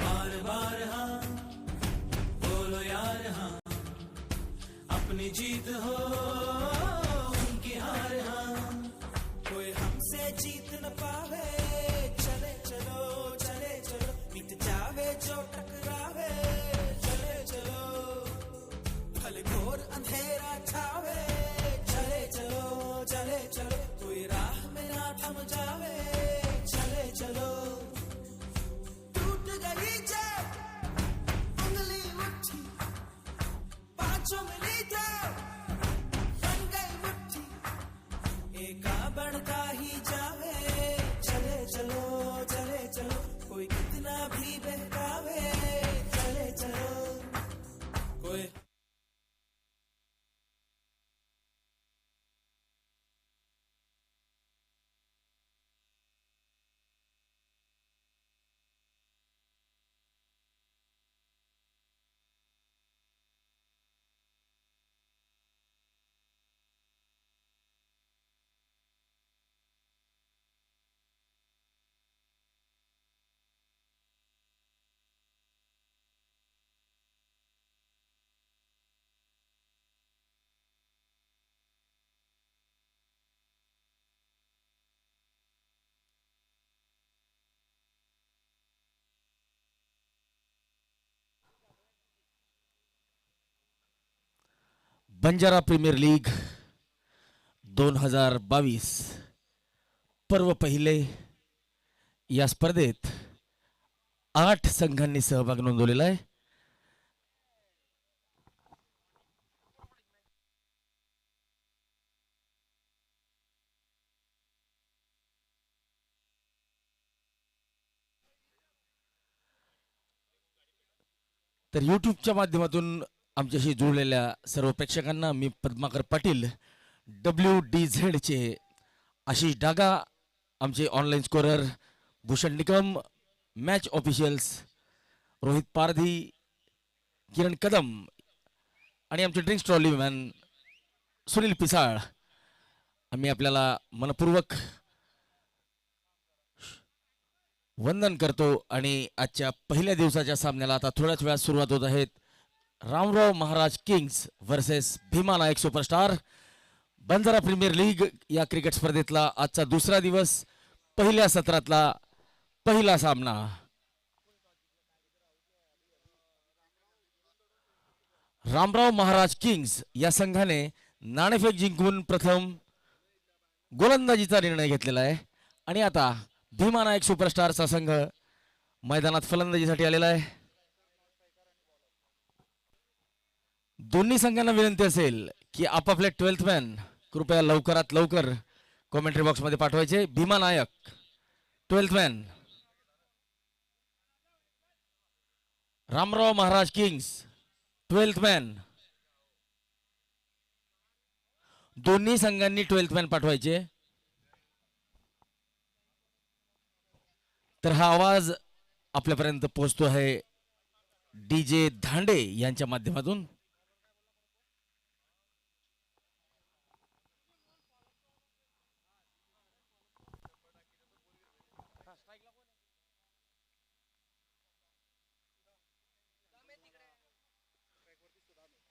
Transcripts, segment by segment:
बार बार हाँ बोलो यार हाँ, अपनी जीत हो उनकी हार हाँ, कोई हमसे जीत न पावे, चले चलो चले चलो, मिट जावे जो टकरावे, चले चलो भले घोर अंधेरा छावे, चले चलो कोई राह में ना थम जावे, चले चलो टूट गई जब उंगली मुट्ठी, पांचों मिली तो बन गई मुट्ठी, एका बढ़ता ही जावे, चले चलो कोई कितना भी बहकावे, चले चलो कोई। बंजारा प्रीमियर लीग 2022 पर्व पहिले या स्पर्धेत 8 संघांनी सहभाग नोंदवलेला आहे। तर यूट्यूबच्या माध्यमातून आमच्याशी जुळलेल्या सर्व प्रेक्षकांना मी पद्माकर पाटील WDZ चे आशिष डागा, आमचे online scorer Bhushan Nikam, match officials Rohit Pardhi, Kiran Kadam आणि आमचे drinks trolley man Sunil Pisal, आम्ही आपल्याला मनपूर्वक वंदन करतो आणि आजच्या पहिल्या दिवसाच्या सामन्याला आता थोड्याच वेळात सुरुवात होत आहेत। Ramrao Maharaj Kings versus Bhima Nayak superstar. Banjara premier league या क्रिकेट स्पर्धेतला आजचा दुसरा दिवस, पहिल्या सत्रातला पहिला सामना। रामराव महाराज किंग्स या संघाने नाणेफेक जिंकून प्रथम गोलंदाजीचा निर्णय घेतलेला आहे आणि आता भीमा नायक सुपरस्टारचा संघ मैदानात फलंदाजीसाठी आलेला आहे। दोन्ही संघांना विनंती असेल की आपापले 12th मॅन कृपया लवकरात लवकर कमेंट्री बॉक्स मध्ये पाठवायचे। Bhima Nayak 12th man, Ramrao Maharaj Kings 12th man, दोन्ही संघांनी 12th मॅन पाठवायचे। तर हा आवाज आपल्यापर्यंत पोहोचतो आहे DJ धांडे यांच्या माध्यमातून।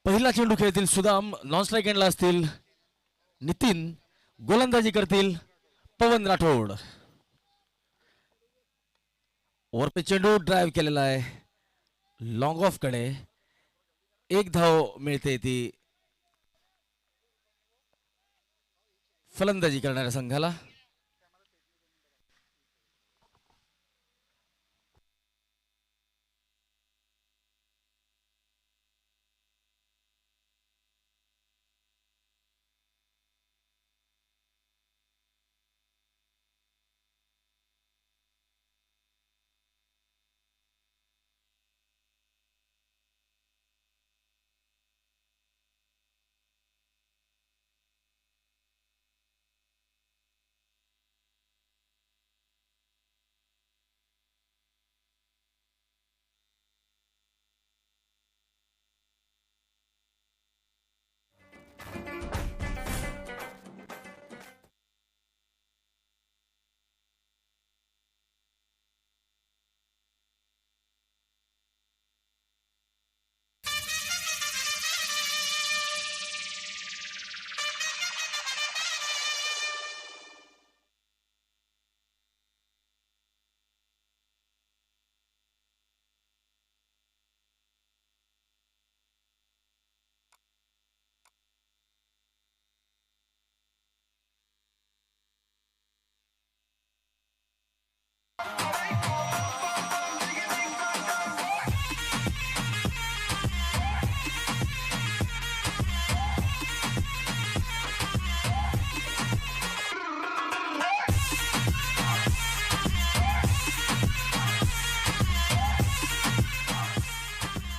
पहिला चेंडू खेळतील सुदाम, नॉन स्ट्राइक एंडला असतील नितीन, गोलंदाजी करतील पवन राठोड। ओव्हर पे चेंडू ड्राइव्ह केलेला आहे लॉंग ऑफ कडे, एक धाव मिळते ती फलंदाजी करणाऱ्या संघाला।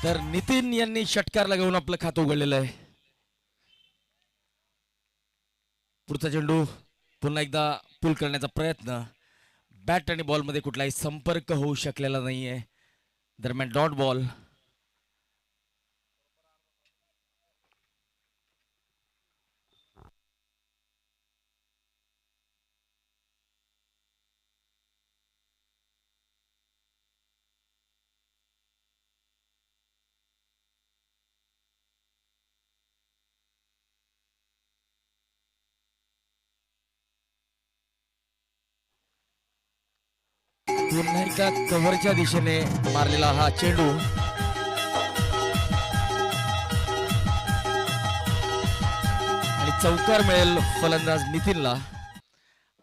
तर नितीन यांनी षटकार घेऊन आपलं खातं उघडलेलं आहे. पुढचा चेंडू पुन्हा एकदा पुल करण्याचा प्रयत्न. बॅट आणि बॉल मध्ये कुठलाही संपर्क होऊ शकलेला नाहीये. दरम्यान डॉट बॉल. पुन्हा एकदा कव्हरच्या दिशेने मारलेला हा चेंडू आणि चौकार मिळेल फलंदाज नितीनला.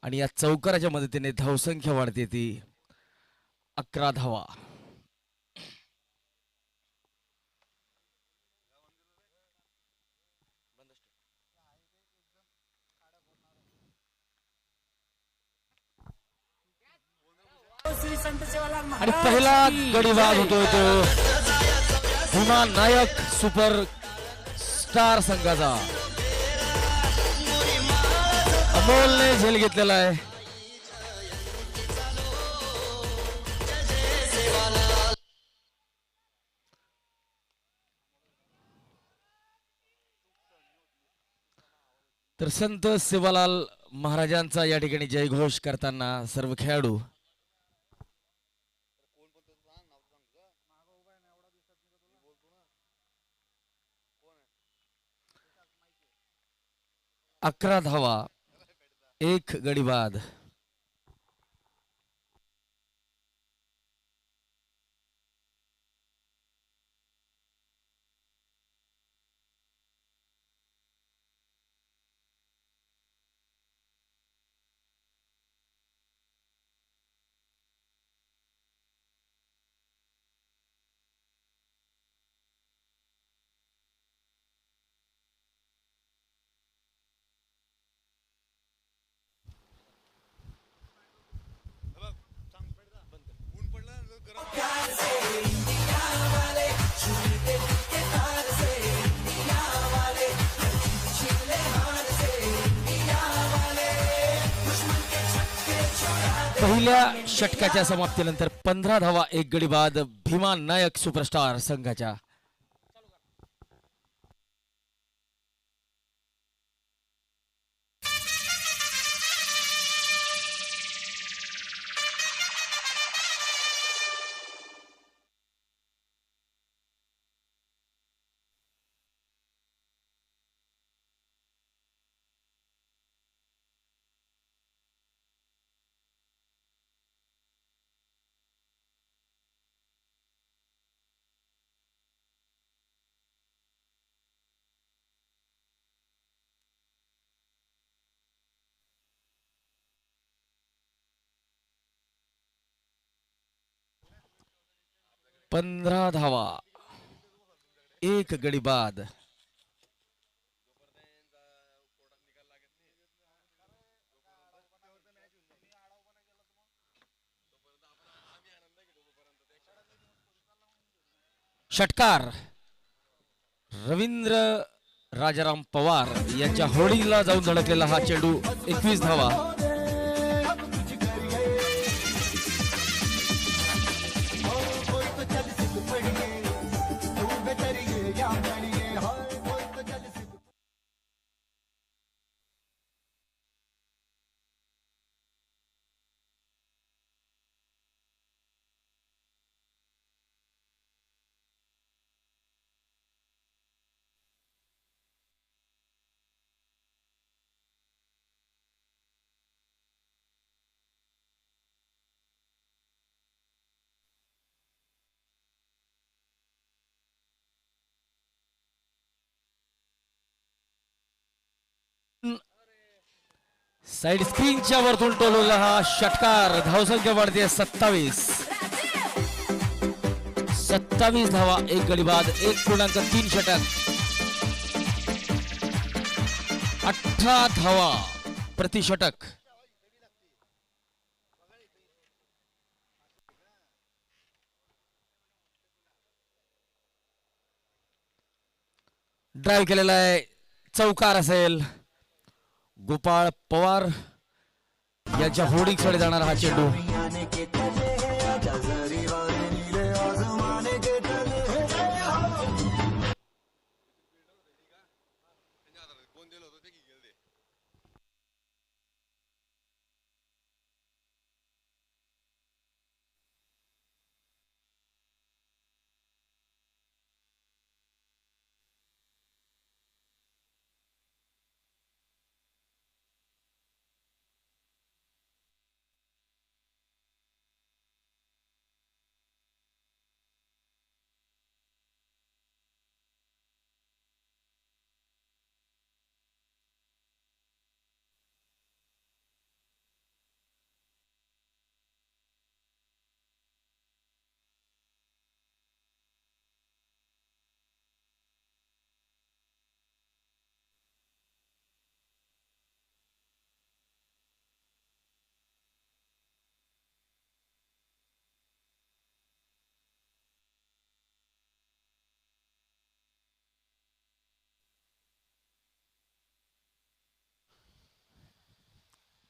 आणि या चौकाराच्या मदतीने धावसंख्या वाढते ती 11 धावा. आणि पहिला गडी बाद होतोय तो भीमा नायक सुपर स्टार संघाचा. अमोलने झेल घेतलेला आहे. तर संत सेवालाल महाराजांचा या ठिकाणी जयघोष करताना सर्व खेळाडू. अकरा धावा, एक गडी बाद. पहिल्या षटकाच्या समाप्तीनंतर 15 धावा, एक गडी बाद भीमा नायक सुपरस्टार संघाच्या. पंधरा धावा, एक गडी बाद. षटकार रवींद्र राजाराम पवार यांच्या होडीला जाऊन धडकलेला हा चेंडू. 21 धावा. साइड स्क्रीनच्या वरतून टोलवलेला हा षटकार. धावसंख्या वाढते 27. 27 धावा, एक गडी बाद, 1.3 षटक. 18 धावा प्रति षटक. ड्राईव्ह केलेला आहे, चौकार असेल. गोपाळ पवार यांच्या होर्डिंग्सकडे जाणारा हा चेंडू.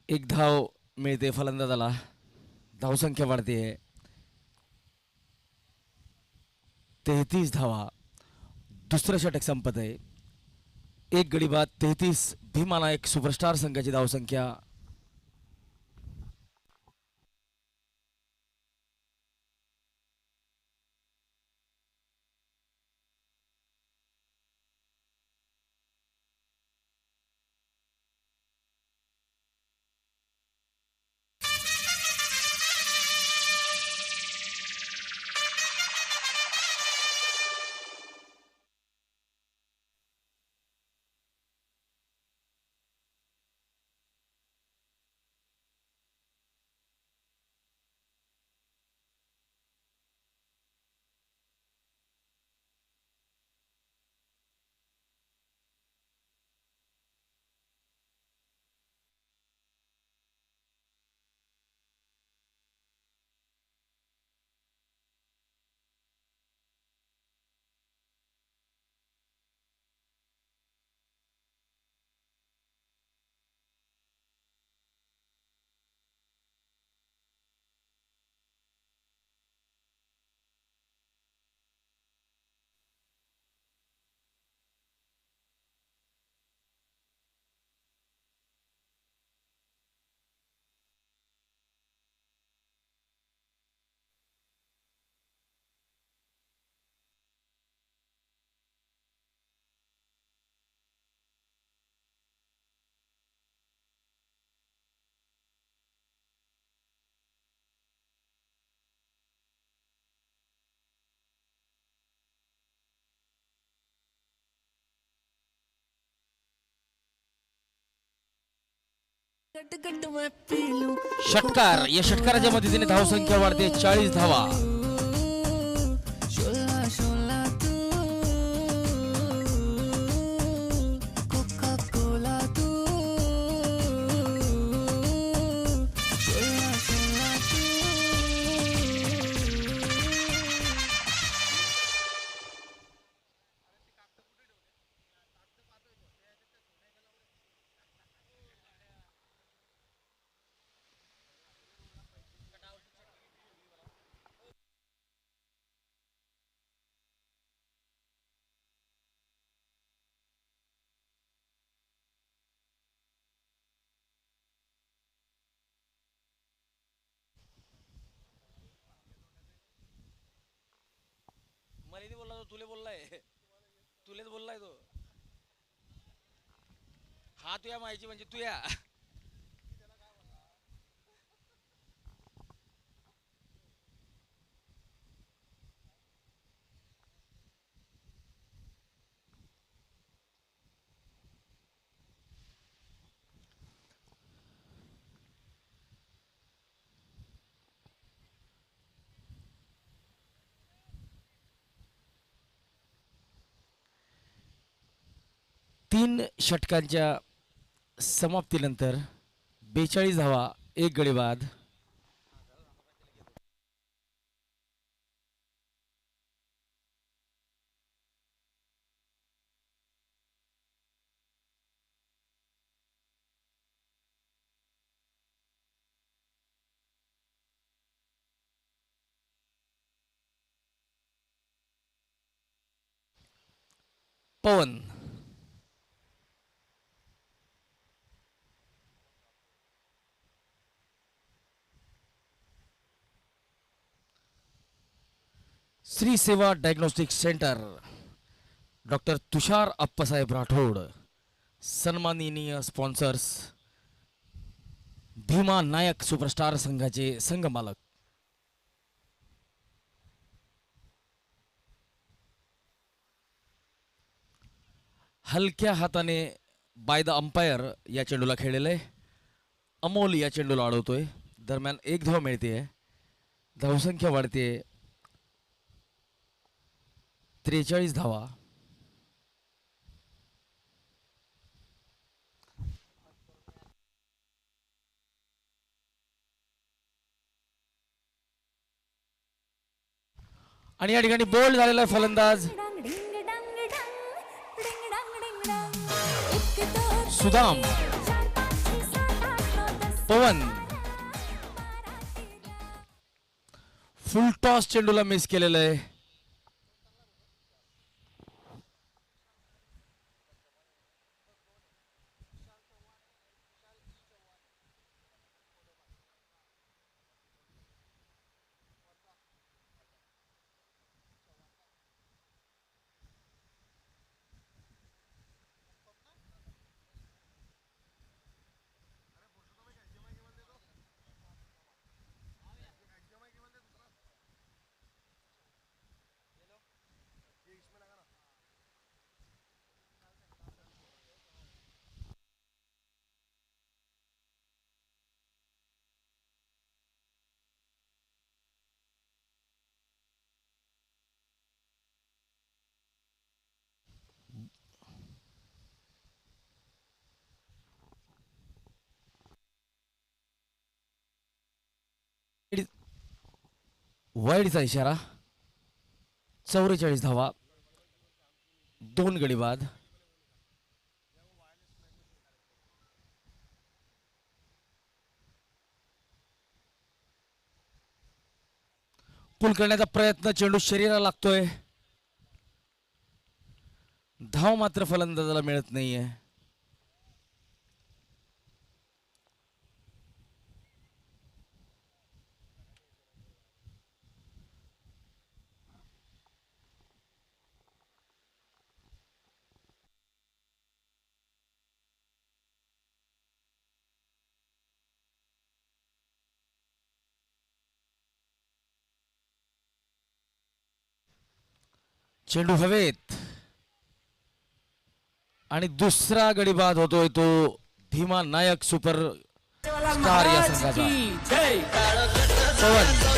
एक धाव मिळते फलंदाजाला, धावसंख्या वाढते. 33 धावा, दुसरं षटक संपत आहे. एक गडी बाद 33. भीमा नायक सुपरस्टार संघाची धावसंख्या. षटकार, या षटकाराच्या मदतीने धावसंख्या वाढते. 40 धावा. मला बोलला तो, तुले बोललाय, तुलेच बोललाय तो. हा तुया माहिती म्हणजे तुया. तीन षटकांच्या समाप्तीनंतर 42 धावा, एक गडी बाद. पवन. श्री सेवा डायग्नोस्टिक सेंटर डॉक्टर तुषार अप्पासाहेब राठोड. सन्माननीय स्पॉन्सर्स भीमा नायक सुपरस्टार संघाचे संघमालक. हलक्या हाताने बाय द अंपायर या चेंडूला खेळलेलं आहे. अमोल या चेंडूला अडवतोय. दरम्यान एक धाव मिळते. धावसंख्या वाढते. 43 धावा. आणि या ठिकाणी बोल्ड झालेला आहे फलंदाज सुदाम. पवन फुल टॉस चेंडूला मिस केलेलं आहे. वाईडचा इशारा. 44 धावा. 2 गडी बाद. पुल करण्याचा प्रयत्न. चेंडू शरीराला लागतोय. धाव मात्र फलंदाजाला मिळत नाहीये. चेंडू हवेत आणि दुसरा गडी बाद होतोय तो भीमा नायक सुपर स्टार या संघाचा. पवन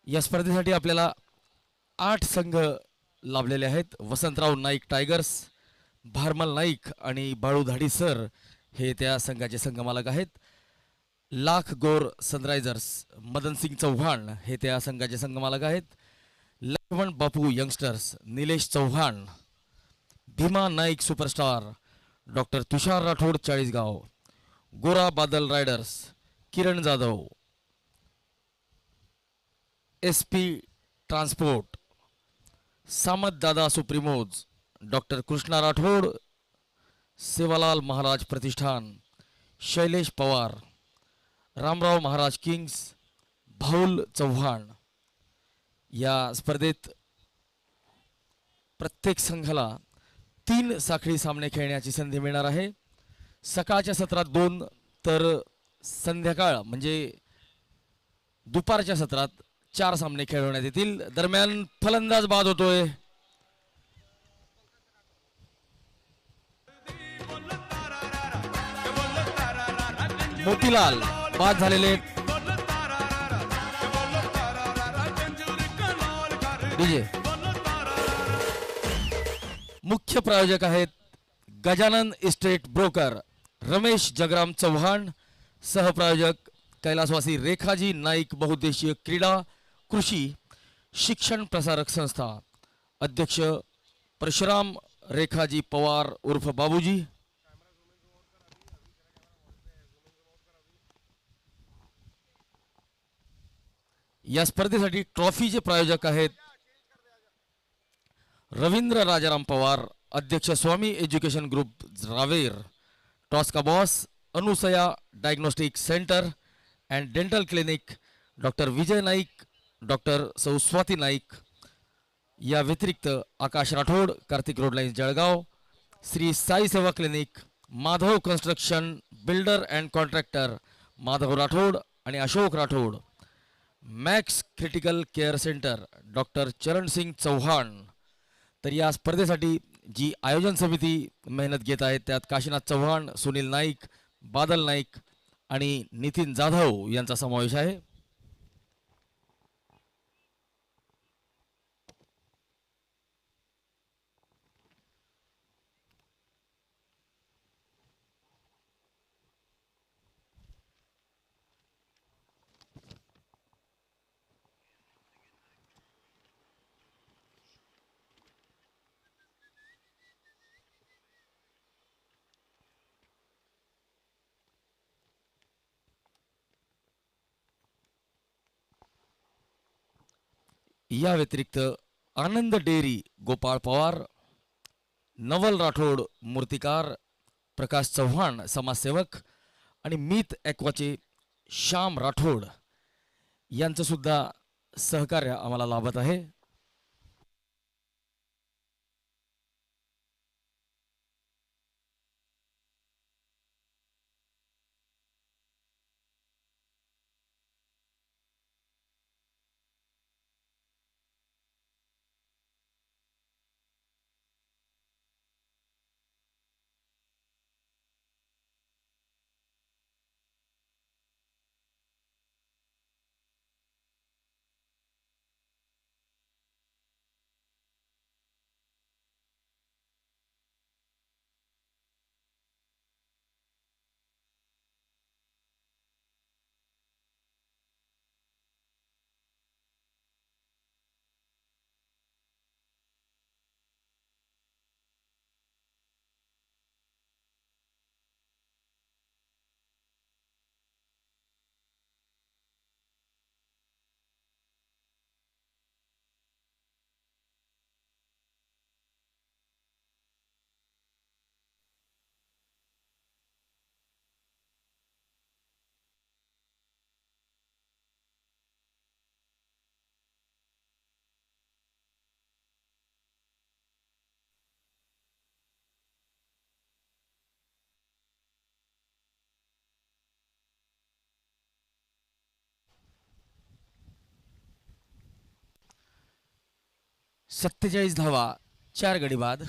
या स्पर्धेसाठी आपल्याला 8 संघ लाभलेले आहेत. वसंतराव नाईक टायगर्स, भारमल नाईक आणि बाळू धाडी सर हे त्या संघाचे संघमालक आहेत. लाख गोर सनरायझर्स मदनसिंग चौहान हे त्या संघाचे संघमालक आहेत. Laxman Bapu youngsters Nilesh Chauhan. Bhima Naik superstar doctor Tushar Rathod Chalisgaon. Gora Badal riders Kiran Jadhav. SP transport Samat Dada supremos doctor Krishna Rathod. Sevalal Maharaj Pratishthan Shailesh Pawar. Ramrao Maharaj kings भाऊल चव्हाण. या स्पर्धेत प्रत्येक संघाला 3 साखळी सामने खेळण्याची संधी मिळणार आहे. सकाळच्या सत्रात 2 तर संध्याकाळ म्हणजे दुपारच्या सत्रात 4 सामने खेळवण्यात येतील. दरम्यान फलंदाज बाद होतोय. मोतीलाल बाद झालेले. डीजे मुख्य प्रायोजक आहेत गजानन इस्टेट ब्रोकर रमेश जगराम चव्हाण. सहप्रायोजक कैलासवासी रेखाजी नाईक बहुउद्देशीय क्रीडा कृषी शिक्षण प्रसारक संस्था. अध्यक्ष परशुराम रेखाजी पवार उर्फ बाबूजी. या स्पर्धेसाठी ट्रॉफीचे प्रायोजक आहेत रवींद्र राजाराम पवार अध्यक्ष Swami education group Raver. Toss का boss Anusaya diagnostic centre and dental clinic doctor Vijay Naik doctor सौ स्वाती नाईक. या व्यतिरिक्त Akash Rathod Kartik road lines Jalgaon. Shri Sai Seva clinic Madhav construction builder and contractor Madhav Rathod आणि Ashok Rathod. Max critical care centre doctor Charan Singh Chauhan. तर या स्पर्धेसाठी जी आयोजन समिती मेहनत घेत आहे त्यात काशीनाथ चव्हाण सुनील नाईक बादल नाईक आणि नितीन जाधव यांचा समावेश आहे. या व्यतिरिक्त आनंद डेअरी गोपाळ पवार नवल राठोड मूर्तिकार प्रकाश चव्हाण समाजसेवक आणि मीत ॲक्वाचे श्याम राठोड यांचं सुद्धा सहकार्य आम्हाला लाभत आहे. सत्तेचाळीस धावा 4 गडी बाद.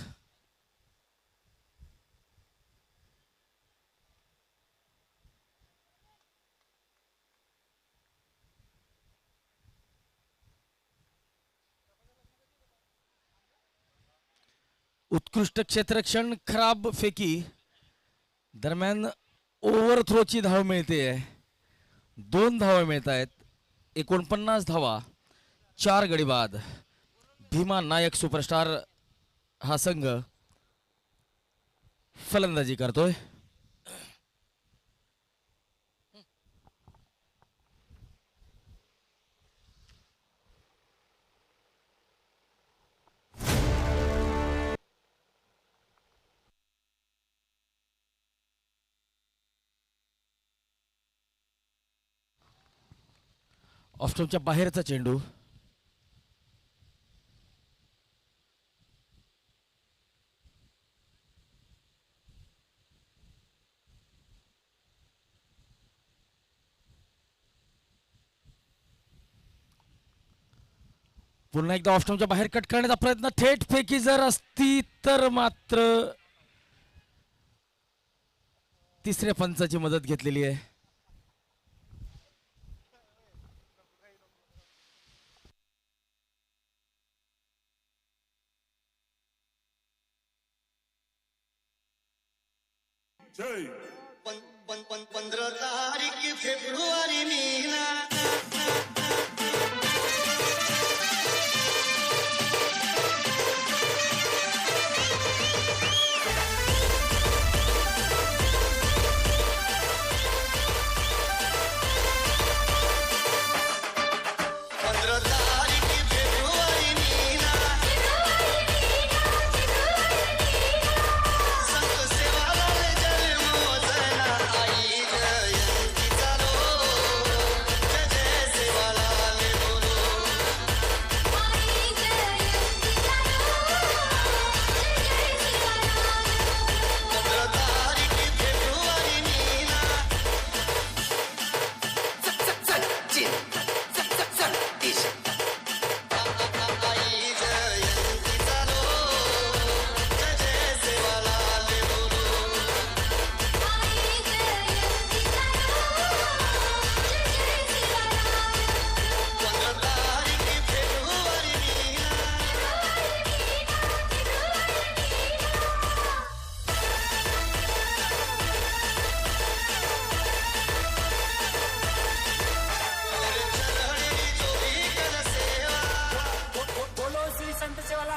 उत्कृष्ट क्षेत्ररक्षण खराब फेकी दरम्यान ओव्हरथ्रोची धाव मिळते. 2 धावा मिळत आहेत. 49 धावा 4 गडी बाद. भीमा नायक सुपरस्टार हा संघ फलंदाजी करतोय. ऑफस्टॉपच्या बाहेरचा चेंडू. पुन्हा एकदा ऑफस्टॉपच्या बाहेर कट करण्याचा प्रयत्न. थेट फेकी जर असती तर मात्र तिसऱ्या पंचाची मदत घेतलेली आहे. जय 15 तारीख फेब्रुवारी महिना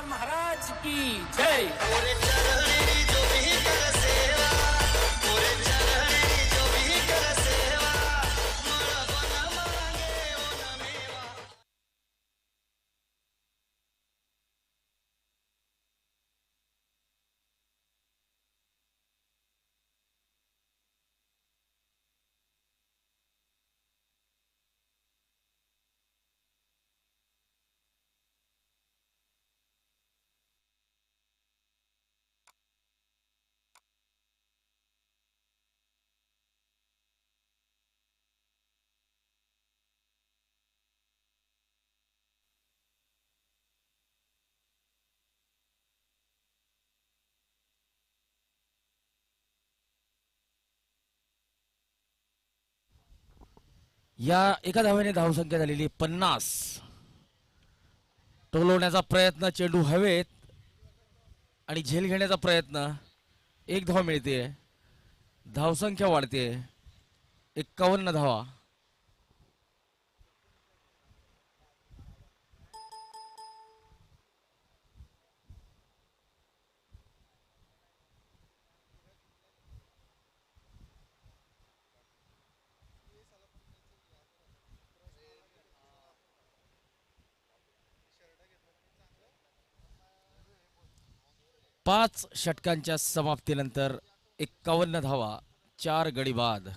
महाराज की जय. या एका धावेने धावसंख्या झालेली 50. टोलवण्याचा प्रयत्न, चेंडू हवेत आणि झेल घेण्याचा प्रयत्न. एक धाव मिळते, धावसंख्या वाढते. 51 धावा. पाच षटकांच्या समाप्तीनंतर 51 धावा, 4 गडी बाद.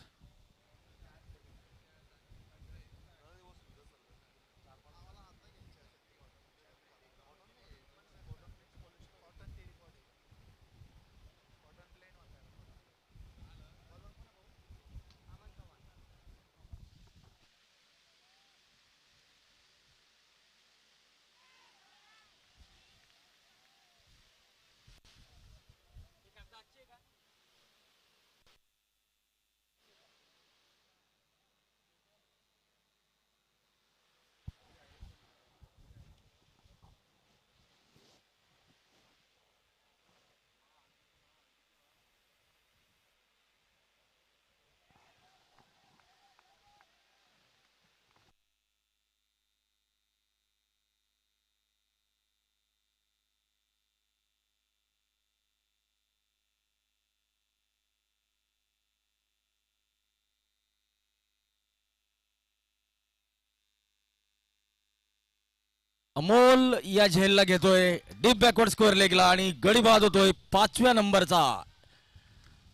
अमोल या झेलला घेतोय डीप बॅकवर्ड स्कोअर लेगला आणि गडी बाद होतोय 5व्या नंबरचा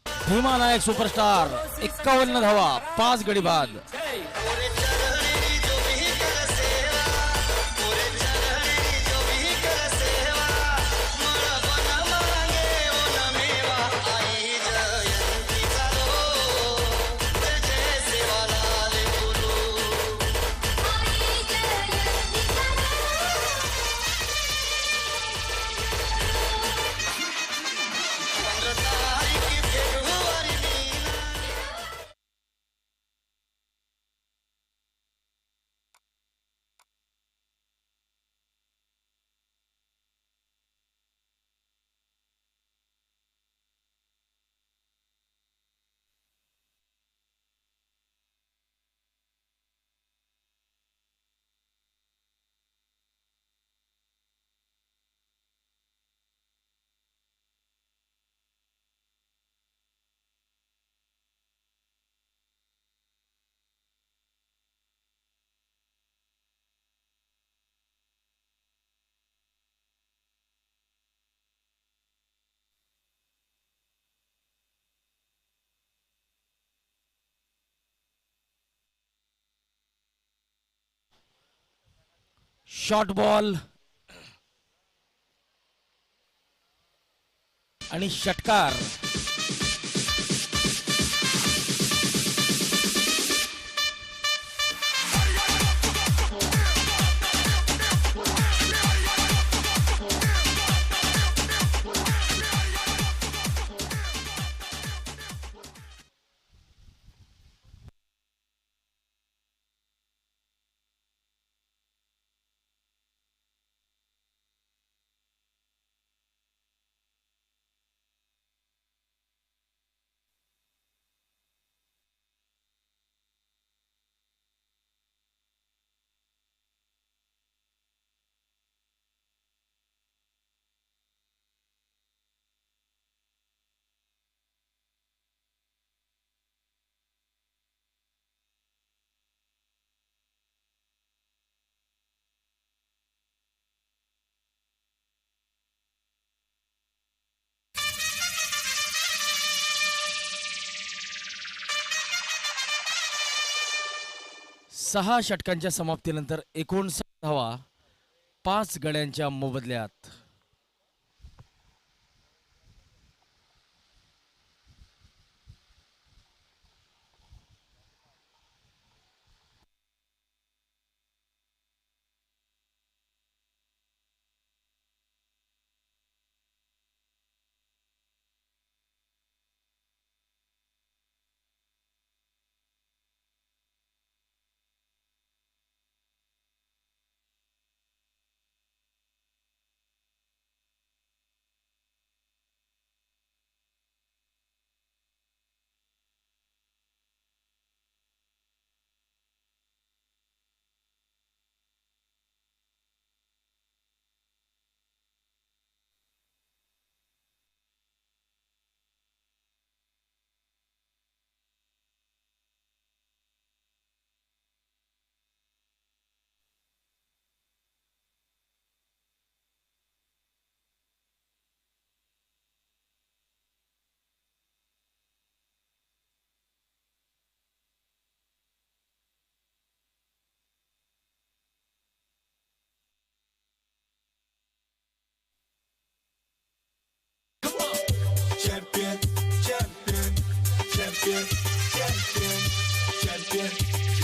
भीमा नायक सुपरस्टार. 51 धावा, 5 गडी बाद. पूरे चरहरी जो भी शॉर्ट बॉल आणि षटकार. सहा षटकांच्या समाप्तीनंतर 59 धावा 5 गड्यांच्या मोबदल्यात. Champion, champion, champion, champion, champion,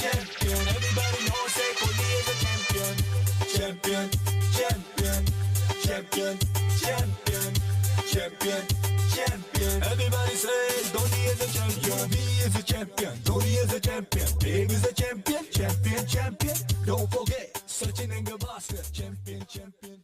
champion. Everybody knows that Kohli is a champion. Champion, champion, champion, champion, champion, champion. Everybody says Dhoni is a champion. He is a champion. Dhoni is a champion. Dave is a champion. Champion, champion. Don't forget Sachin and Gavaskar. Champion, champion.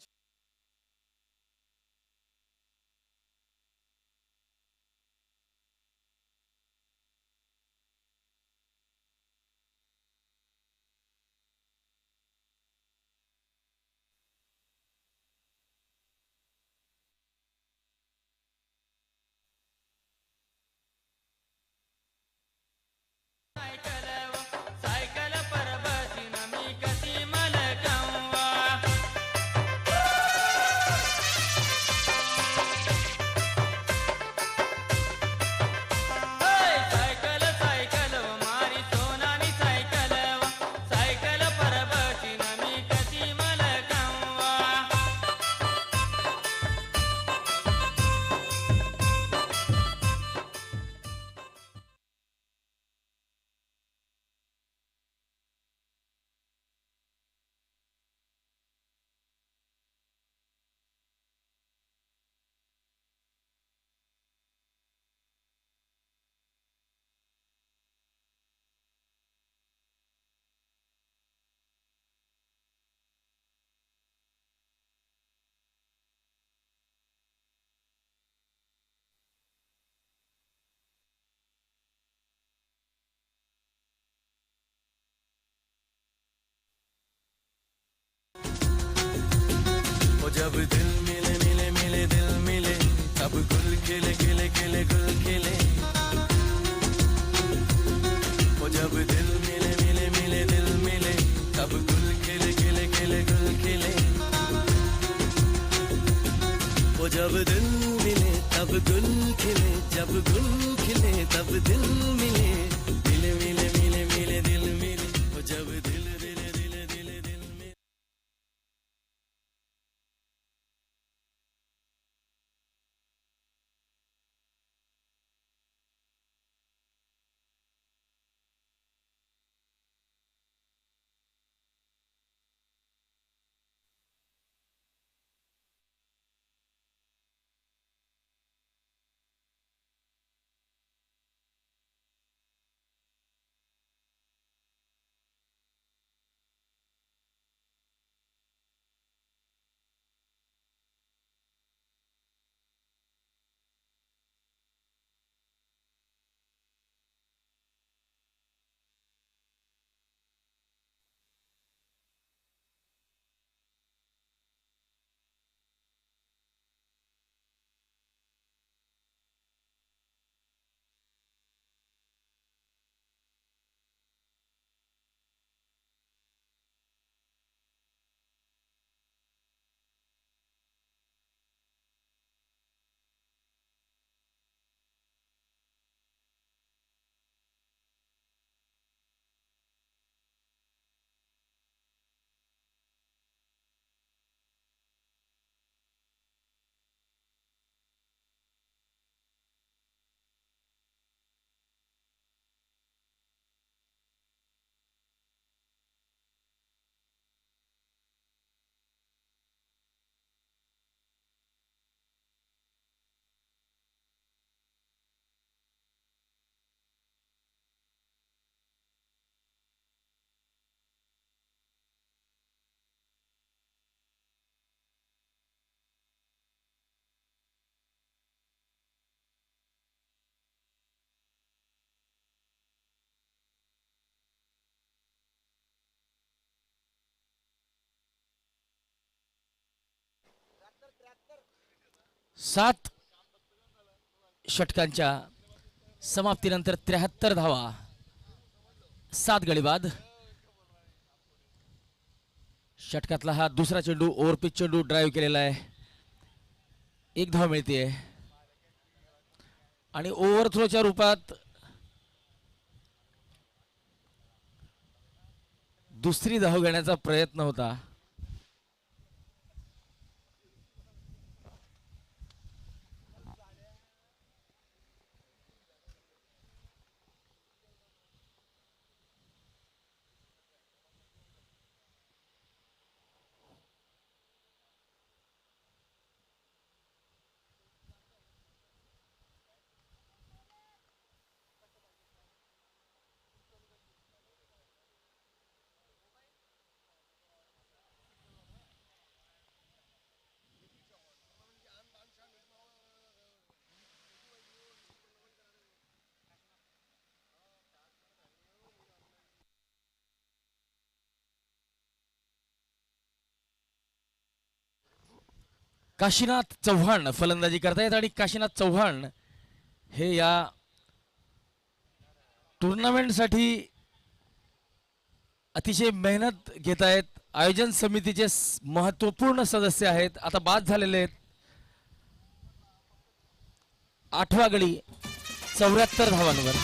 Cycle पर बसीन मी कशी मलकावा. Cycle cycle मारी सोनानी cycle cycle पर बसीन मी कशी मलकावा. जब दिल मिले मिले मिले दिल मिले तब गुल खिले खिले खिले गुल खिले. वो जब दिल मिले मिले मिले दिल मिले तब गुल खिले खिले खिले गुल खिले. वो जब दिल मिले तब गुल खिले जब गुल खिले तब दिल मिले मिले मिले मिले मिले दिल मिले. वो जब दिल 7 षटकांच्या समाप्तीनंतर 73 धावा, 7 गडी बाद. षटकातला हा दुसरा चेंडू, ओव्हरपिच चेंडू ड्राईव्ह केलेला आहे. 1 धाव मिळते आणि ओव्हरथ्रोच्या रूपात दुसरी धाव घेण्याचा प्रयत्न होता. काशीनाथ चव्हाण फलंदाजी करतायत आणि काशीनाथ चव्हाण हे या टुर्नामेंटसाठी अतिशय मेहनत घेत आहेत. आयोजन समितीचे महत्वपूर्ण सदस्य आहेत. आता बाद झालेले आहेत. 8वा गडी 74 धावांवर.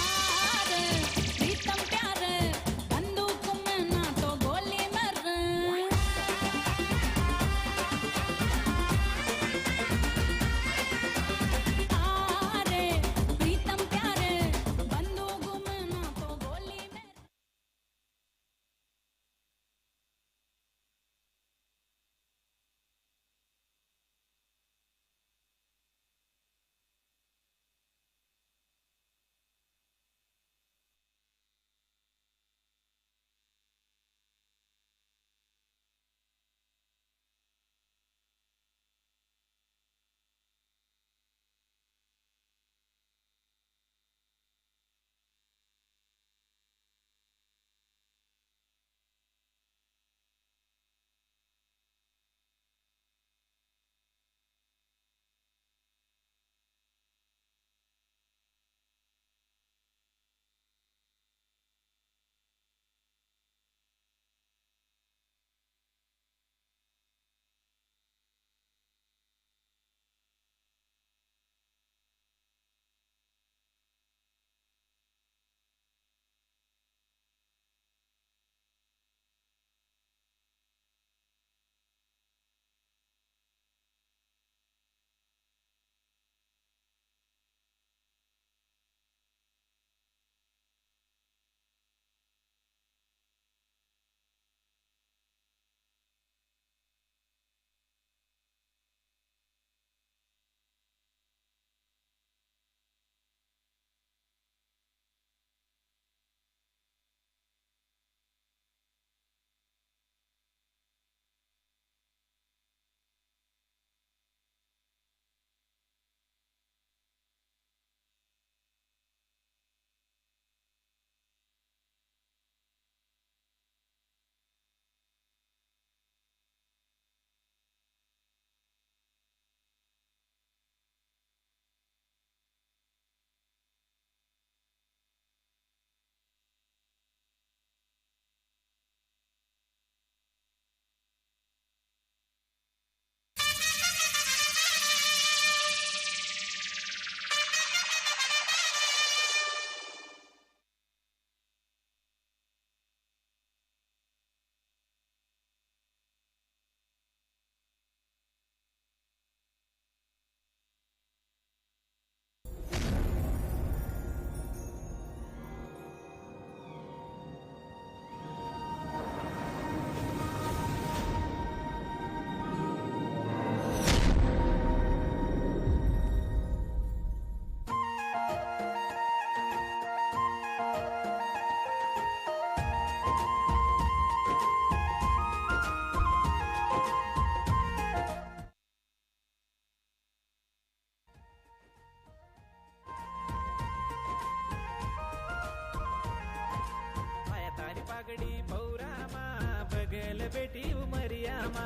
पागडी पौरामा बगल बेटी उमरियामा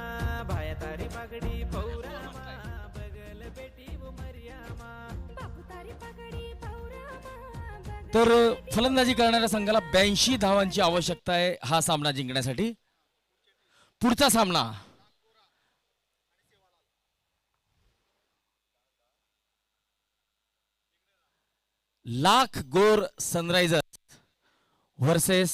भाया तारी पागडी पौरामा बगल बेटी तर फलंदाजी करणाऱ्या संघाला 82 धावांची आवश्यकता आहे हा सामना जिंकण्यासाठी. पुढचा सामना लाख गोर सनरायझर्स वर्सेस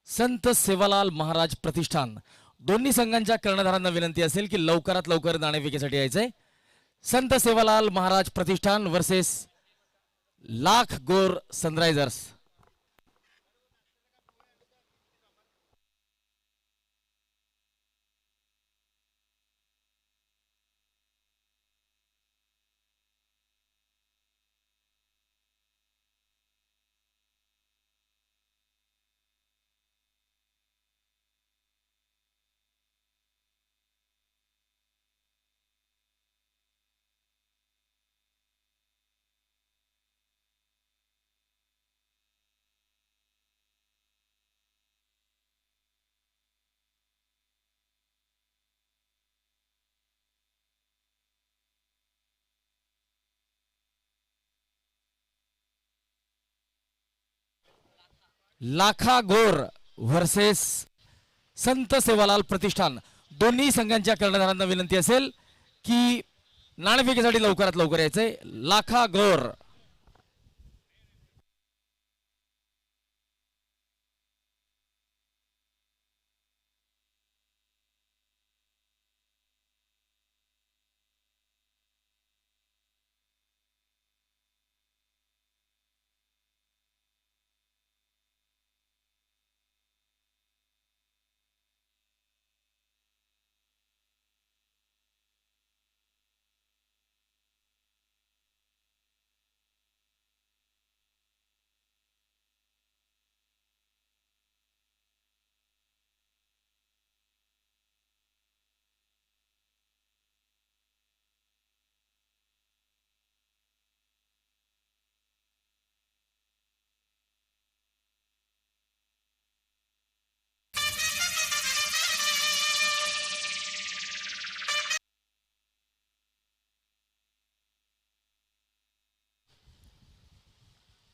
संत सेवालाल महाराज प्रतिष्ठान. दोन्ही संघांच्या कर्णधारांना विनंती असेल की लवकरात लवकर नाणेफेकीसाठी यायचंय. संत सेवालाल महाराज प्रतिष्ठान वर्सेस लाख गोर सनरायझर्स. लाखा गोर व्हर्सेस संत सेवालाल प्रतिष्ठान. दोन्ही संघांच्या कर्णधारांना विनंती असेल की नाणेफेकीसाठी लवकरात लवकर यायचंय. लाखा गोर.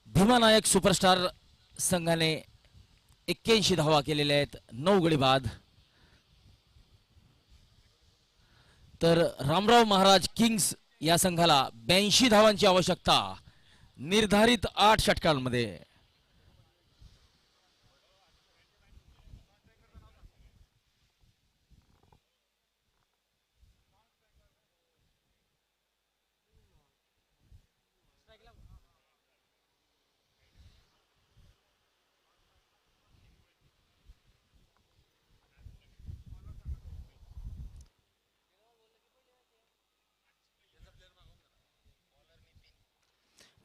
भीमानायक सुपरस्टार संघाने 81 धावा केलेल्या आहेत, 9 गडी बाद. तर रामराव महाराज किंग्स या संघाला 82 धावांची आवश्यकता निर्धारित 8 षटकांमध्ये.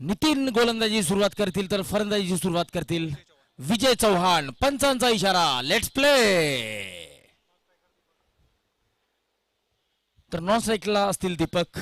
नितीन गोलंदाजी सुरुवात करतील तर फलंदाजीची सुरुवात करतील विजय चव्हाण. पंचांचा इशारा, लेट्स प्ले. तर नॉन स्ट्राईकला असतील दीपक.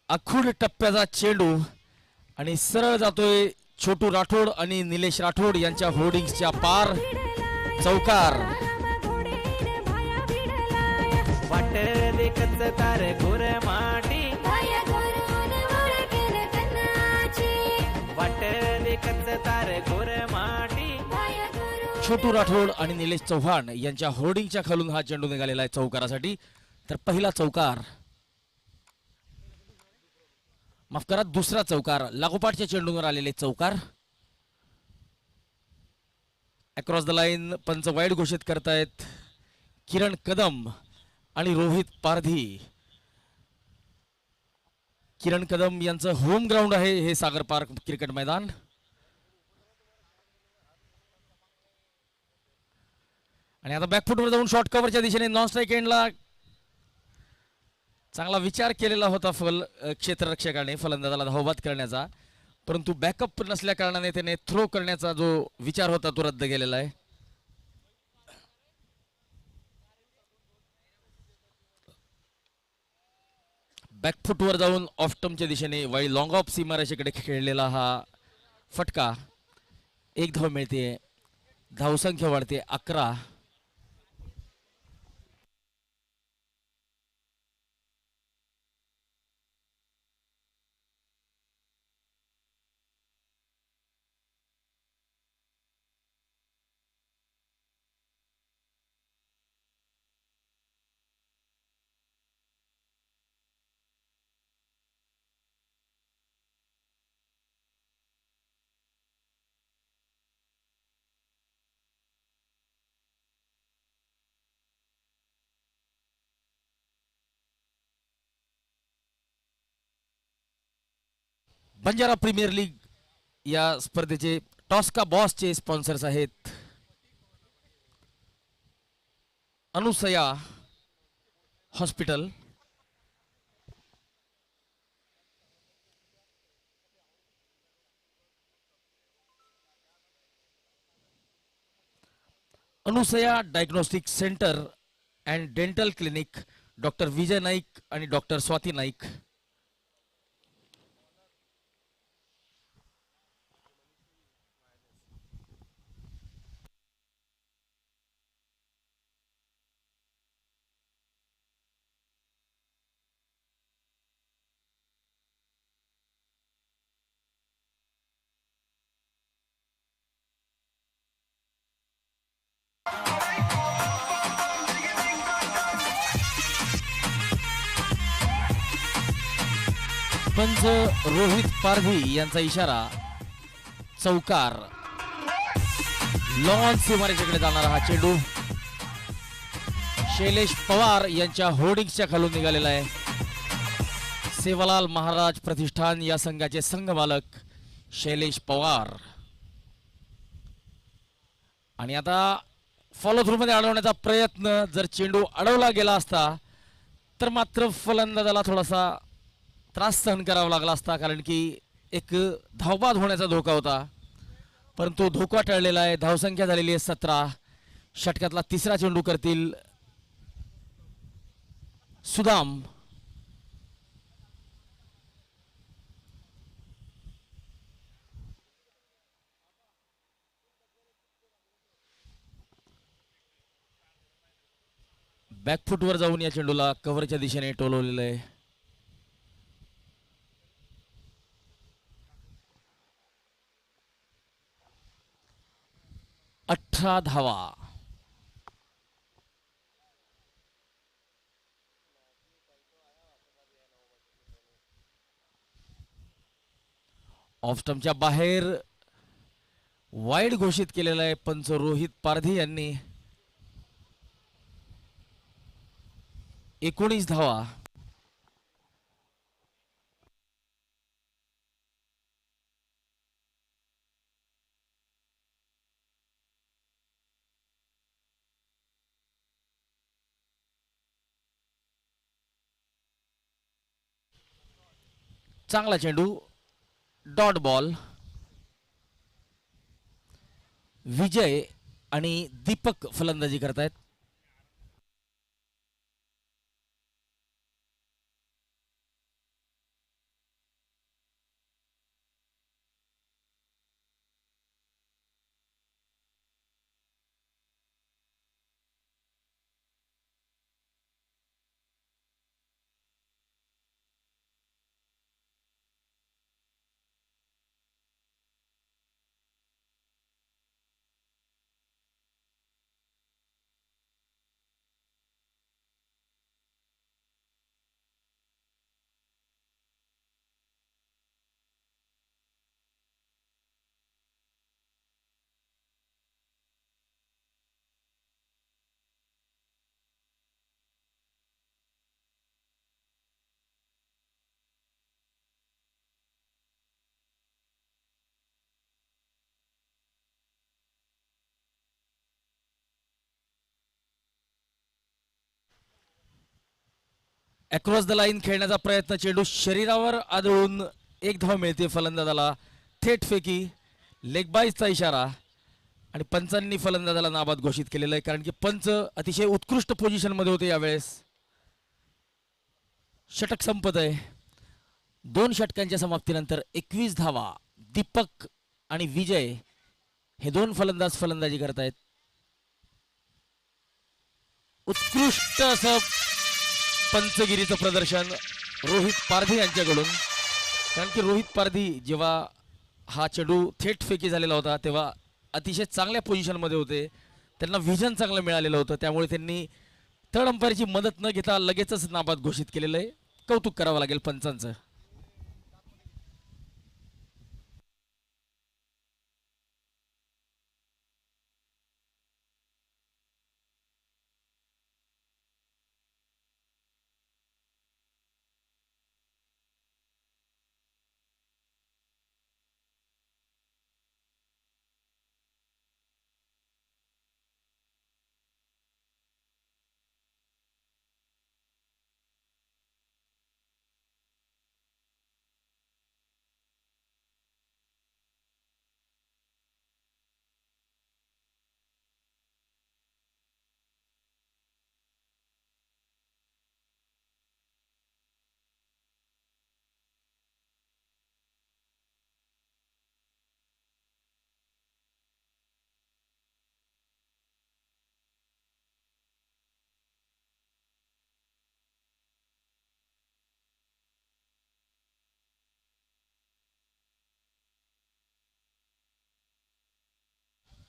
आखूड टप्प्याचा चेंडू आणि सरळ जातोय छोटू राठोड आणि निलेश राठोड यांच्या होर्डिंग्सच्या पार. चौकार. वाट देखत तार गोर माटी, वाट देखत तार गोर माटी. छोटू राठोड आणि निलेश चव्हाण यांच्या होर्डिंगच्या खालून हा चेंडू निघालेला आहे चौकारासाठी. तर पहिला चौकार, माफ करा दुसरा चौकार, लागोपाठच्या चेंडूवर आलेले चौकार. अक्रॉस द लाईन पंच वाईड घोषित करतायत किरण कदम आणि रोहित पारधी. किरण कदम यांचं होम ग्राउंड आहे हे सागर पार्क क्रिकेट मैदान. आणि आता बॅकफुटवर जाऊन शॉर्ट कव्हरच्या दिशेने नॉन स्ट्राईक एंडला चांगला विचार केलेला होता क्षेत्ररक्षकाने फलंदाजाला धावबाद करण्याचा, परंतु बॅकअप नसल्या कारणाने त्याने थ्रो करण्याचा जो विचार होता तो रद्द केलेला आहे. बॅकफुटवर जाऊन ऑफ स्टंपच्या दिशेने वाईड लॉंग ऑफ सीमारेषेकडे खेळलेला हा फटका. एक धाव मिळते, धावसंख्या वाढते 11. बंजारा प्रीमियर लीग या स्पर्धेचे टॉस का बॉसचे स्पॉन्सर्स आहेत Anusaya hospital, Anusaya diagnostic centre and dental clinic, doctor Vijay Naik आणि डॉक्टर स्वाती नाईक. पंच रोहित पारधी यांचा इशारा, चौकार. लॉन सीमारेषेकडे जाणारा हा चेंडू शैलेश पवार यांच्या होर्डिंग्सच्या खालून निघालेला आहे. सेवालाल महाराज प्रतिष्ठान या संघाचे संघमालक शैलेश पवार. आणि आता फॉलो थ्रू मध्ये अडवण्याचा प्रयत्न, जर चेंडू अडवला गेला असता तर मात्र फलंदाजाला थोडासा त्रास सहन करावा लागला असता, कारण की एक धावबाद होण्याचा धोका होता, परंतु धोका टळलेला आहे. धावसंख्या झालेली आहे 17. षटकातला तिसरा चेंडू करतील सुदाम. बॅकफुटवर जाऊन या चेंडूला कव्हरच्या दिशेने टोलवलेलं आहे. 18 धावा. ऑफ स्टंपच्या बाहेर वाईड घोषित केलेला आहे पंच रोहित पारधी यांनी. 19 धावा. चांगला चेंडू, डॉट बॉल. विजय आणि दीपक फलंदाजी करतायत. अक्रॉस द लाईन खेळण्याचा प्रयत्न, चेंडू शरीरावर आदळून एक धाव मिळते फलंदाजाला. थेट फेकी, लेग बाईजचा इशारा आणि पंचांनी फलंदाजाला नाबाद घोषित केलेलं आहे, कारण की पंच अतिशय उत्कृष्ट पोझिशन मध्ये होते यावेळेस. षटक संपत आहे. 2 षटकांच्या समाप्तीनंतर 21 धावा. दीपक आणि विजय हे 2 फलंदाज फलंदाजी करतायत. उत्कृष्ट असं पंचगिरीचं प्रदर्शन रोहित पारधी यांच्याकडून, कारण की रोहित पारधी जेव्हा हा चेंडू थेट फेकी झालेला होता तेव्हा अतिशय चांगल्या पोझिशनमध्ये होते. त्यांना व्हिजन चांगलं मिळालेलं होतं, त्यामुळे त्यांनी थर्ड अंपायरची मदत न घेता लगेचच नाबाद घोषित केलेलं आहे. कौतुक करावं लागेल पंचांचं.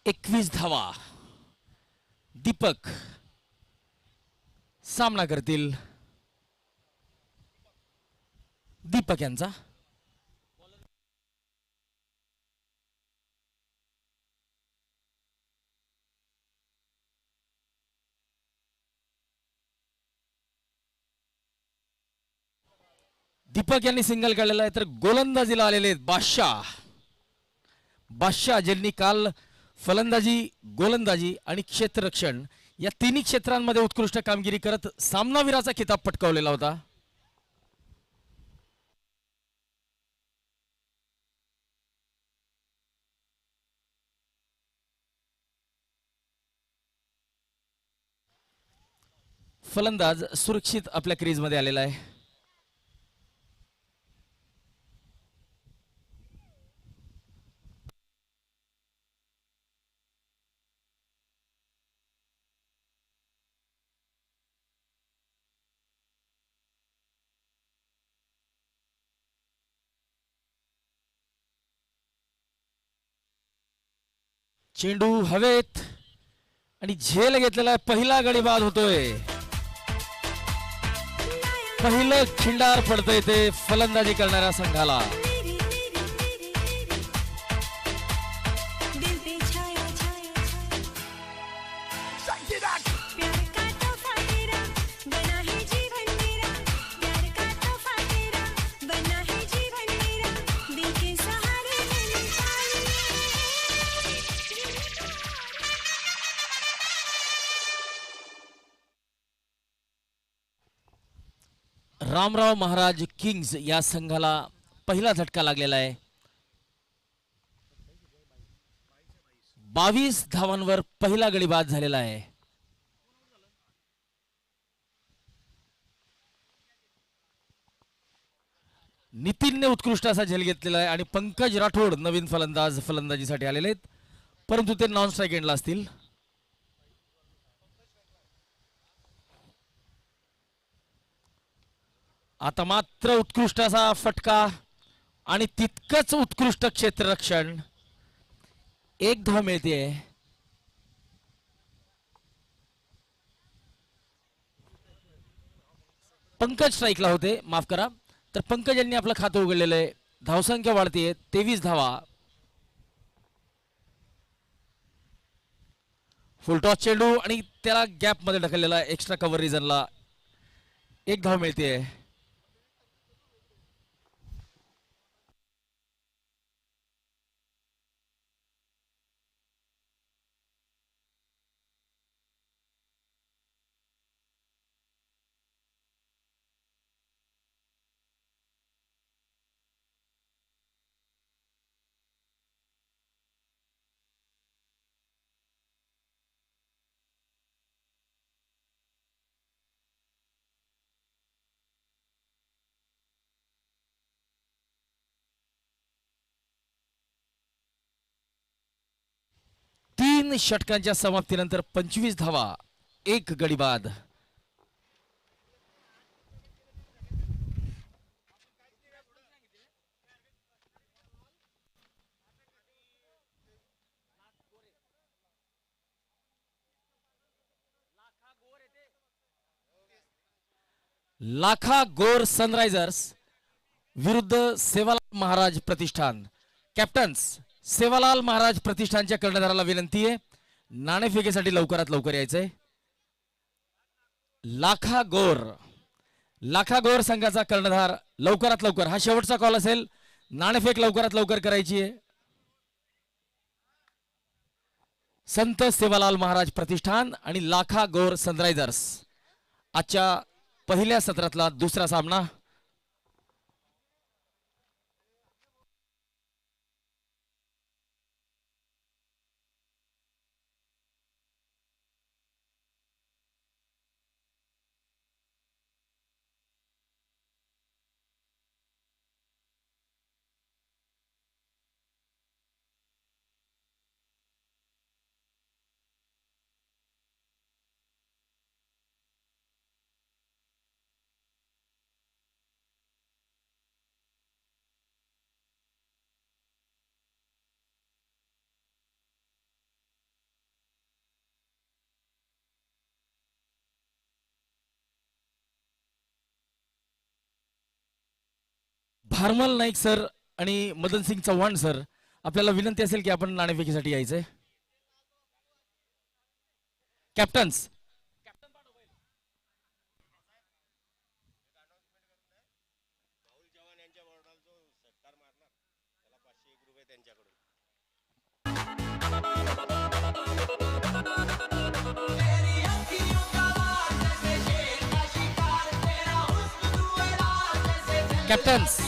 एकवीस धावा. दीपक सामना करतील. दीपक यांचा दीपक यांनी सिंगल काढलेला आहे. तर गोलंदाजीला आलेले आहेत बादशाह ज्यांनी काल फलंदाजी, गोलंदाजी आणि क्षेत्ररक्षण या तिन्ही क्षेत्रांमध्ये उत्कृष्ट कामगिरी करत सामनावीराचा खिताब पटकावलेला होता. फलंदाज सुरक्षित आपल्या क्रीजमध्ये आलेला आहे. चेंडू हवेत आणि झेल घेतलेला पहिला गडी बाद होतोय. पहिलं खिंडार पडतंय ते फलंदाजी करणाऱ्या संघाला. रामराव महाराज किंग्स या संघाला पहिला झटका लागलेला आहे. 22 धावांवर पहिला गडी बाद झालेला आहे. नितीनने उत्कृष्ट असा झेल घेतलेला आहे आणि पंकज राठोड नवीन फलंदाज फलंदाजीसाठी आलेले आहेत, परंतु ते नॉन स्ट्राईक एंडला असतील. आता मात्र उत्कृष्ट असा फटका आणि तितकंच उत्कृष्ट क्षेत्ररक्षण. एक धाव मिळते. पंकज स्ट्राईकला होते, माफ करा. तर पंकज यांनी आपलं खातं उघडलेलं आहे. धावसंख्या वाढते, 23 धावा. फुलटॉस चेंडू आणि त्याला गॅप मध्ये ढकललेला एक्स्ट्रा कव्हर रिजनला. एक धाव मिळते. 3 षटकांच्या समाप्तीनंतर 25 धावा, 1 गडी बाद. लाखा गोर सनरायझर्स विरुद्ध सेवालाल महाराज प्रतिष्ठान. कॅप्टन्स, सेवालाल महाराज प्रतिष्ठानच्या कर्णधाराला विनंती आहे, नाणेफेकीसाठी लवकरात लवकर यायचंय. लाखा गोर संघाचा कर्णधार लवकरात लवकर, हा शेवटचा कॉल असेल, नाणेफेक लवकरात लवकर करायची आहे. संत सेवालाल महाराज प्रतिष्ठान आणि लाखा गोर सनरायझर्स आजच्या पहिल्या सत्रातला दुसरा सामना. भारमल नाईक सर आणि मदन सिंग चव्हाण सर, आपल्याला विनंती असेल की आपण नाणेफेकीसाठी यायचंय. कॅप्टन्स, कॅप्टन्स,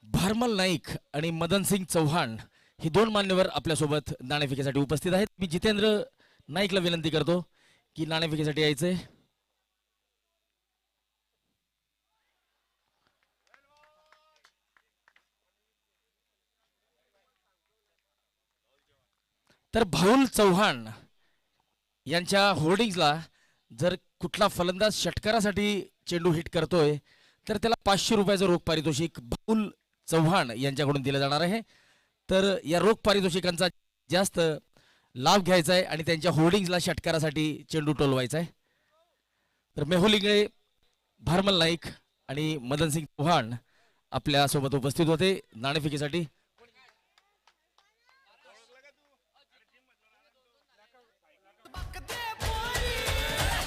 भारमल नाईक आणि मदन सिंग चव्हाण ही दोन मान्यवर आपल्यासोबत नाणेफेकीसाठी उपस्थित आहेत. मी जितेंद्र नाईकला विनंती करतो की नाणेफेकीसाठी यायचंय. तर भाऊल चव्हाण यांच्या होर्डिंग्सला जर कुठला फलंदाज षटकारासाठी चेंडू हिट करतोय तर त्याला 500 रुपयाचं रोख पारितोषिक भाऊल चव्हाण यांच्याकडून दिलं जाणार आहे. तर या रोख पारितोषिकांचा जास्त लाभ घ्यायचा आहे आणि त्यांच्या होर्डिंग्सला षटकारासाठी चेंडू टोलवायचा आहे. तर मेहुल इंगळे, भारमल नाईक आणि मदन सिंग चव्हाण आपल्या सोबत उपस्थित होते नाणेफेकीसाठी.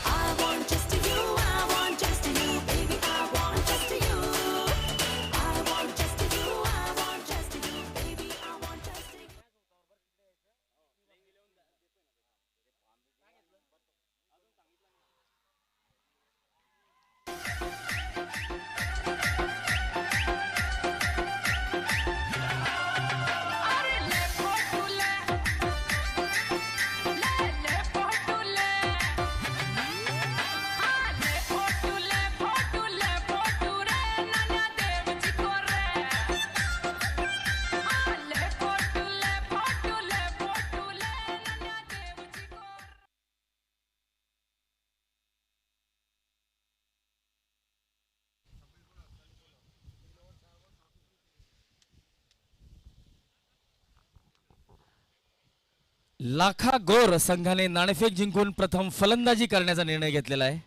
I want just you, I want just you, baby, I want just you. I want just you, I want just you, baby, I want just you. लाखा गोर संघाने नाणेफेक जिंकून प्रथम फलंदाजी करण्याचा निर्णय घेतलेला आहे.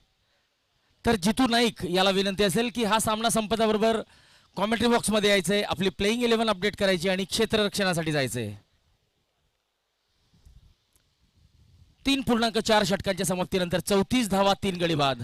तर जितू नाईक याला विनंती असेल की हा सामना संपल्याबरोबर कॉमेंट्री बॉक्समध्ये यायचंय, आपली प्लेइंग 11 अपडेट करायची आणि क्षेत्ररक्षणासाठी जायचंय. 3.4 षटकांच्या समाप्तीनंतर 34 धावा, 3 गडी बाद.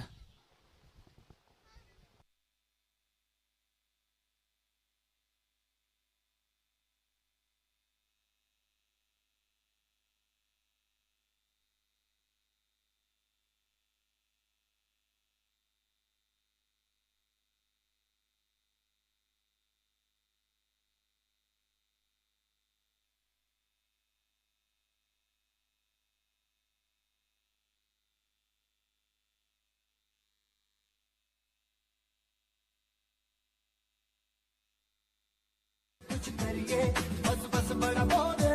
कुछ करिए बस बस बड़ा बोले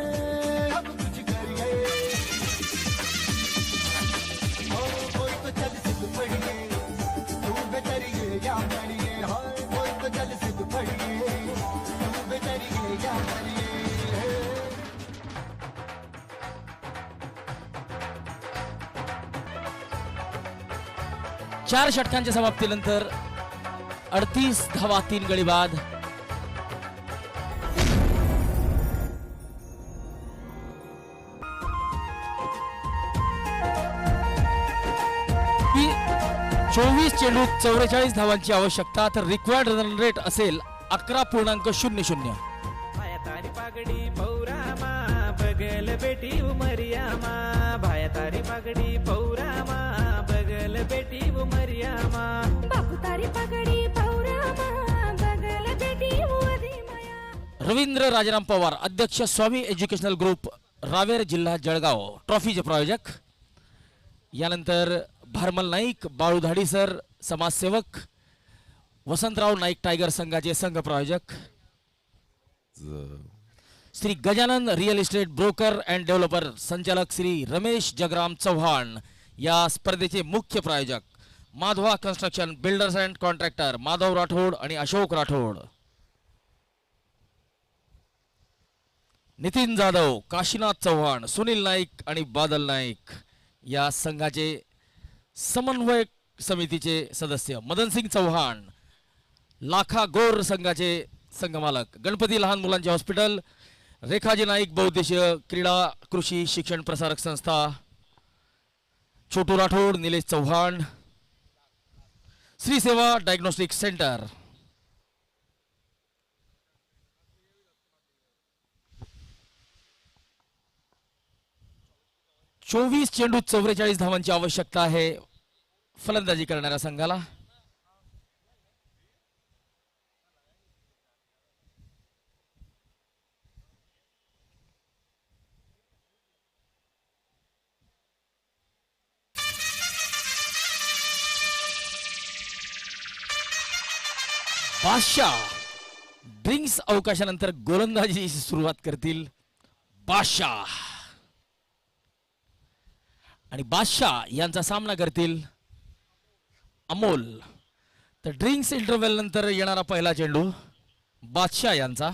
अब कुछ करिए ओ कोई तो चल सिद्ध पढ़िए तू बेचरिए या पढ़िए हाय कोई तो चल सिद्ध पढ़िए तू बेचरिए या पढ़िए 4 षटकांच्या समाप्तीनंतर 38 धावा 3 गडी बाद. ही 24 चेंडूत 44 धावांची आवश्यकता तर रिक्वायर्ड रन रेट असेल 11.00. भाया तारी पागडी पौरामा बगल बेटी उमरियामा भाया तारी पागडी पौरामा बगल बेटी उमरियामा बापू तारी पगडी पौरामा बगल बेटी उदी माया. रवींद्र राजाराम पवार अध्यक्ष स्वामी एज्युकेशनल ग्रुप रावेर जिल्हा जळगाव ट्रॉफीचे प्रायोजक. यानंतर भारमल नाईक बाळू धाडीसर समाजसेवक वसंतराव नाईक टायगर संघाचे संघ प्रायोजक. Shri Gajanan real estate broker and developer संचालक श्री रमेश जगराम चव्हाण या स्पर्धेचे मुख्य प्रायोजक. Madhava construction builders and contractor Madhav Rathod आणि अशोक राठोड. नितीन जाधव काशीनाथ चव्हाण सुनील नाईक आणि बादल नाईक या संघाचे समन्वय समितीचे सदस्य. मदनसिंग चव्हाण लाखा गोर संघाचे संघमालक. गणपती लहान मुलांचे हॉस्पिटल रेखाजी नाईक बहुद्देशीय क्रीडा कृषी शिक्षण प्रसारक संस्था. छोटू राठोड निलेश चव्हाण श्री सेवा डायग्नोस्टिक सेंटर. चोवीस चेंडूत 44 धावांची आवश्यकता आहे फलंदाजी करणाऱ्या संघाला. बादशाह ड्रिंक्स अवकाशानंतर गोलंदाजीची सुरुवात करतील. बादशाह आणि बादशाह यांचा सामना करतील अमोल. तर ड्रिंक्स इंटरव्हल नंतर येणारा पहिला चेंडू बादशाह यांचा.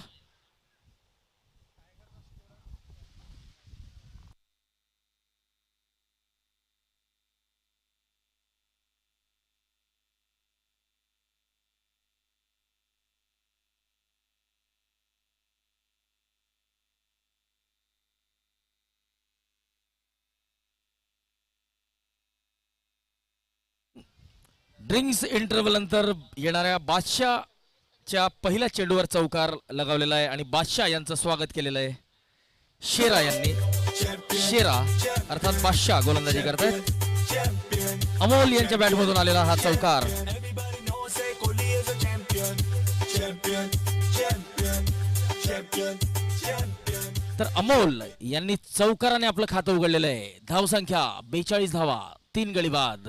ड्रिंक्स इंटरव्हल नंतर येणाऱ्या बादशाहच्या पहिल्या चेंडूवर चौकार लगावलेला आहे आणि बादशाह यांचं स्वागत केलेलं आहे शेरा यांनी. शेरा अर्थात बादशाह गोलंदाजी करतायत. अमोल यांच्या बॅटमधून आलेला हा चौकार. Everybody knows say Kohli is a champion, champion, champion, champion, champion. तर अमोल यांनी चौकाराने आपलं खातं उघडलेलं आहे. धावसंख्या 42 धावा 3 गडी बाद.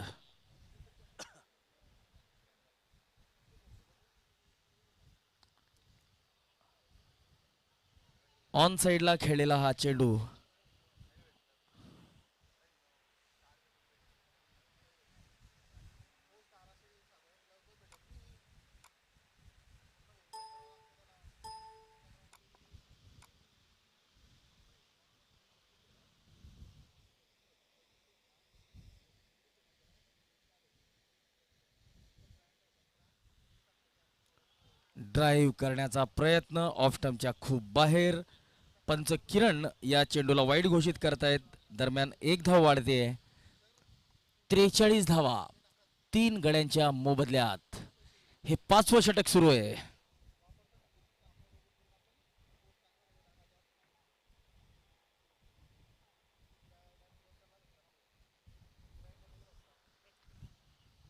ऑन साइडला खेळलेला हा चेंडू ड्राईव्ह करण्याचा प्रयत्न ऑफ स्टंपच्या खूप बाहेर. पंच किरण या चेंडूला वाईड घोषित करतायत. दरम्यान एक धाव वाढते. 43 धावा 3 गड्यांच्या मोबदल्यात हे 5वं षटक सुरू आहे.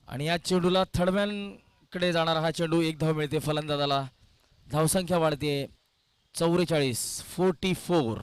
आणि या चेंडूला थर्डमॅन कडे जाणारा हा चेंडू एक धाव मिळते फलंदाजाला. धावसंख्या वाढते 44.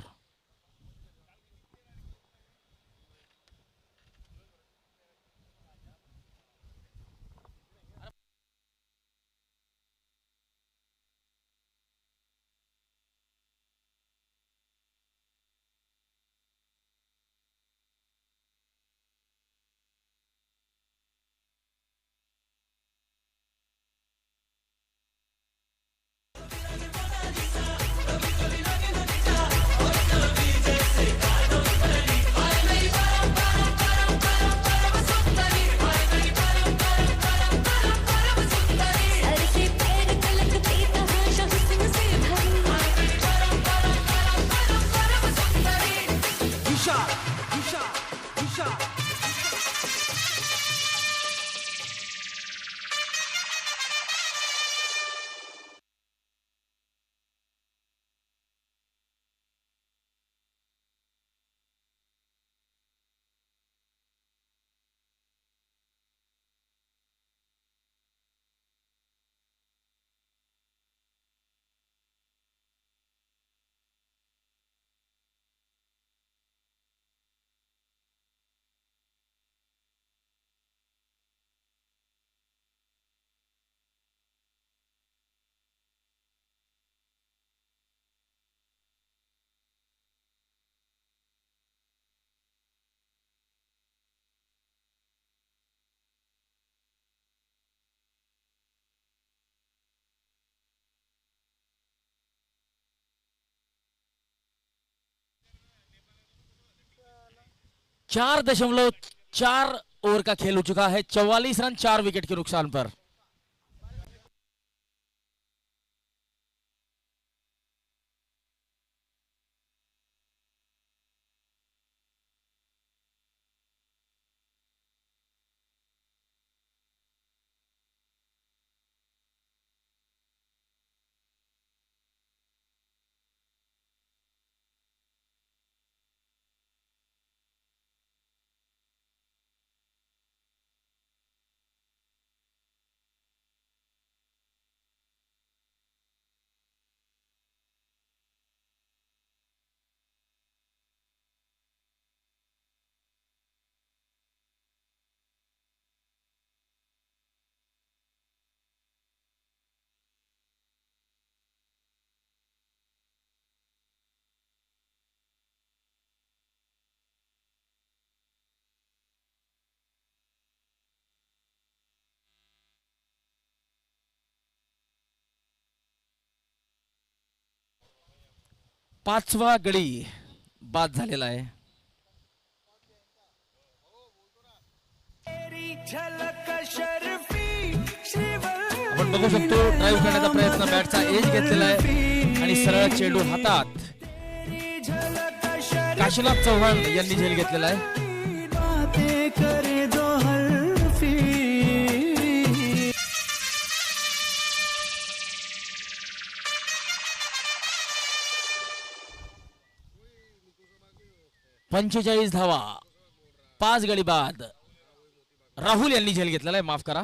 4.4 ओवर का खेल हो चुका है। 44 रन 4 विकेट के नुकसान पर। पाचवा गडी बाद झालेला आहे। आपण बघू शकतो ड्राईव्ह करण्याचा प्रयत्न, बॅटचा एज घेतलेला आहे आणि सरळ चेंडू हातात काशीनाथ चव्हाण यांनी झेल घेतलेला आहे। पंचेचाळीस धावा 5 गडी बाद। राहुल यांनी झेल घेतलेला आहे, माफ करा।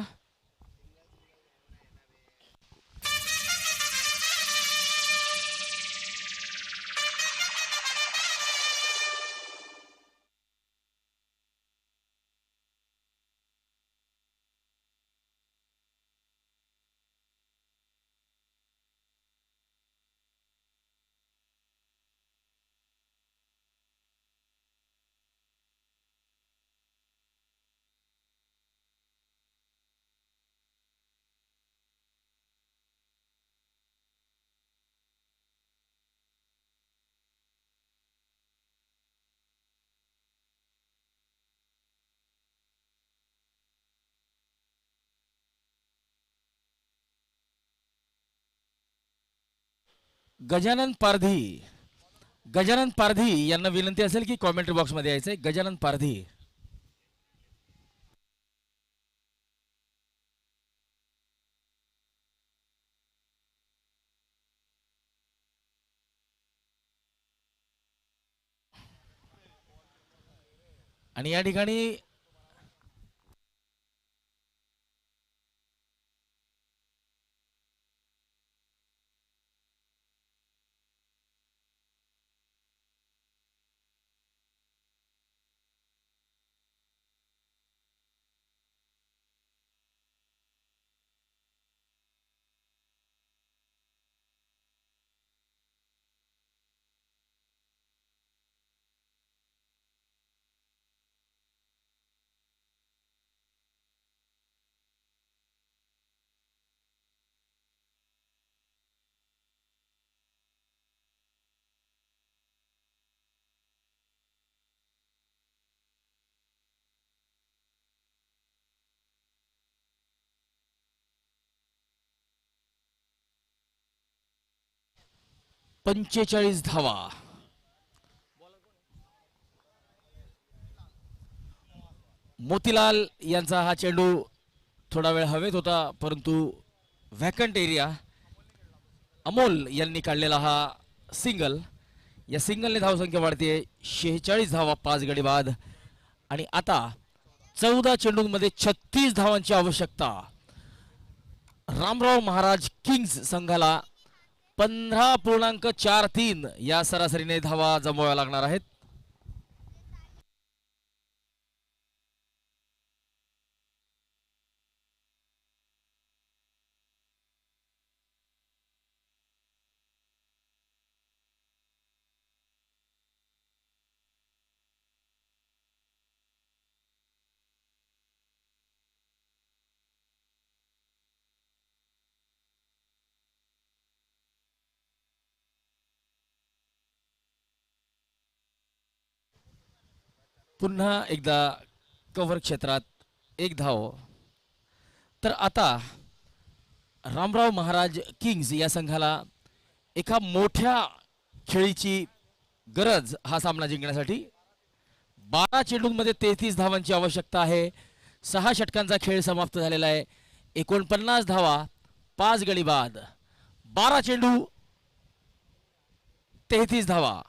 गजानन पारधी यांना विनंती असेल की कॉमेंट्री बॉक्स मध्ये यायचंय। गजानन पारधी। आणि या ठिकाणी पंचेचाळीस धावा। मोतीलाल यांचा हा चेंडू थोडा वेळ हवेत होता, परंतु व्हॅकंट एरिया अमोल यांनी काढलेला हा सिंगल. या सिंगलने धावसंख्या वाढते 46 धावा 5 गडी बाद. आणि आता 14 चेंडूंमध्ये 36 धावांची आवश्यकता. रामराव महाराज किंग्स संघाला 15.43 या सरासरीने धावा जमवाव्या लागणार आहेत. पुन्हा एकदा कव्हर क्षेत्रात एक धाव. तर आता रामराव महाराज किंग्स या संघाला एका मोठ्या खेळीची गरज हा सामना जिंकण्यासाठी. 12 चेंडूंमध्ये 33 धावांची आवश्यकता आहे. 6 षटकांचा खेळ समाप्त झालेला आहे. 49 धावा 5 गडी बाद. 12 चेंडू 33 धावा.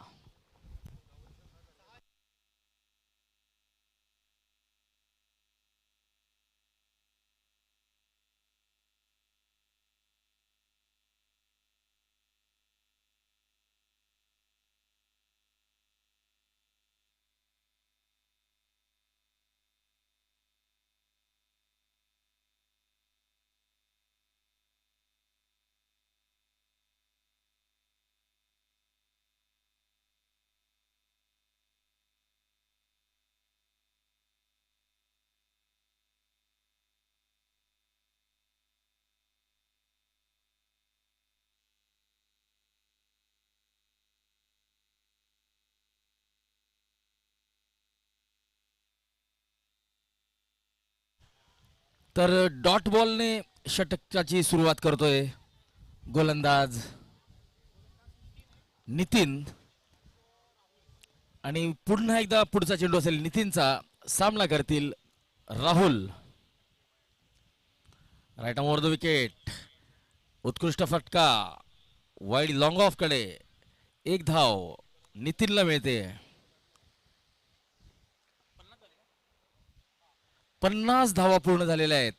तर डॉट बॉलने षटकाची सुरुवात करतोय गोलंदाज नितीन. आणि पुन्हा एकदा पुढचा चेंडू असेल नितीनचा. सामना करतील Rahul. Right on over the wicket. उत्कृष्ट फटका वाईड लॉंग ऑफ कडे. एक धाव नितीनला मिळते. 50 धावा पूर्ण झालेल्या आहेत.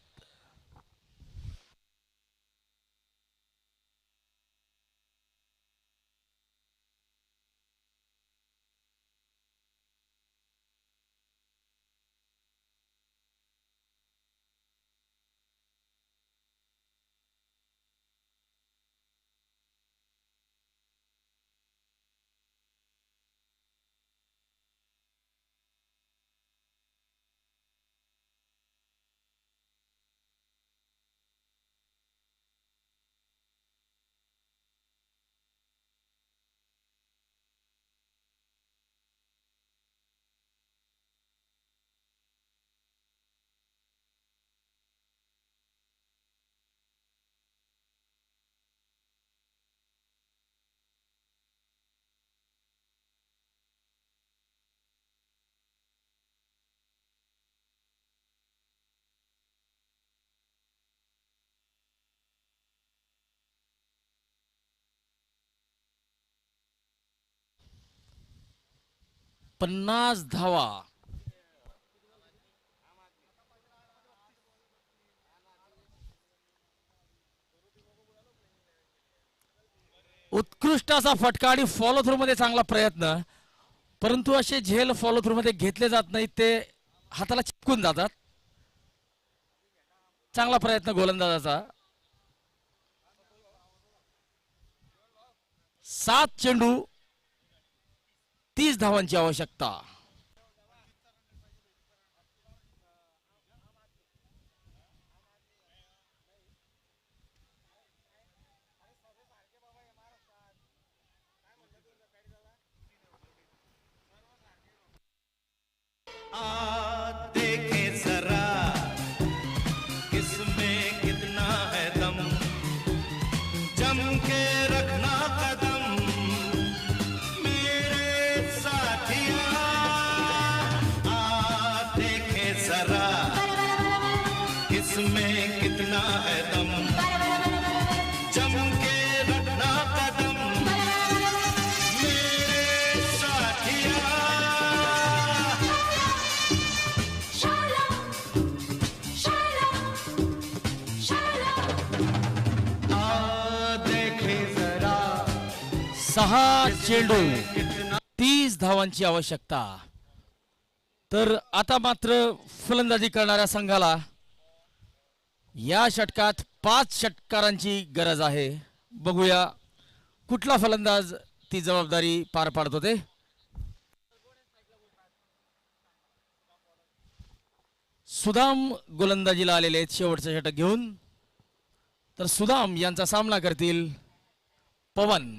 पन्नास धावा. उत्कृष्ट असा फटका आणि फॉलो थ्रू मध्ये चांगला प्रयत्न. परंतु असे झेल फॉलो थ्रू मध्ये घेतले जात नाहीत, ते हाताला चिपकून जातात. चांगला प्रयत्न गोलंदाजाचा. 7 चेंडू 30 धावांची आवश्यकता. देखे जरा किसमें कितना है दम, जम के रखना कदम मेरे साथिया। देखे जरा इसमें कितना है दम, जम के रखना कदम मेरे साथिया। आ देखे जरा 6 चेंडू 30 धावांची आवश्यकता. तर आता मात्र फलंदाजी करणाऱ्या संघाला या षटकात 5 षटकारांची गरज आहे. बघूया कुठला फलंदाज ती जबाबदारी पार पाडत होते. सुदाम गोलंदाजीला आलेले आहेत शेवटचं षटक घेऊन. तर सुदाम यांचा सामना करतील पवन.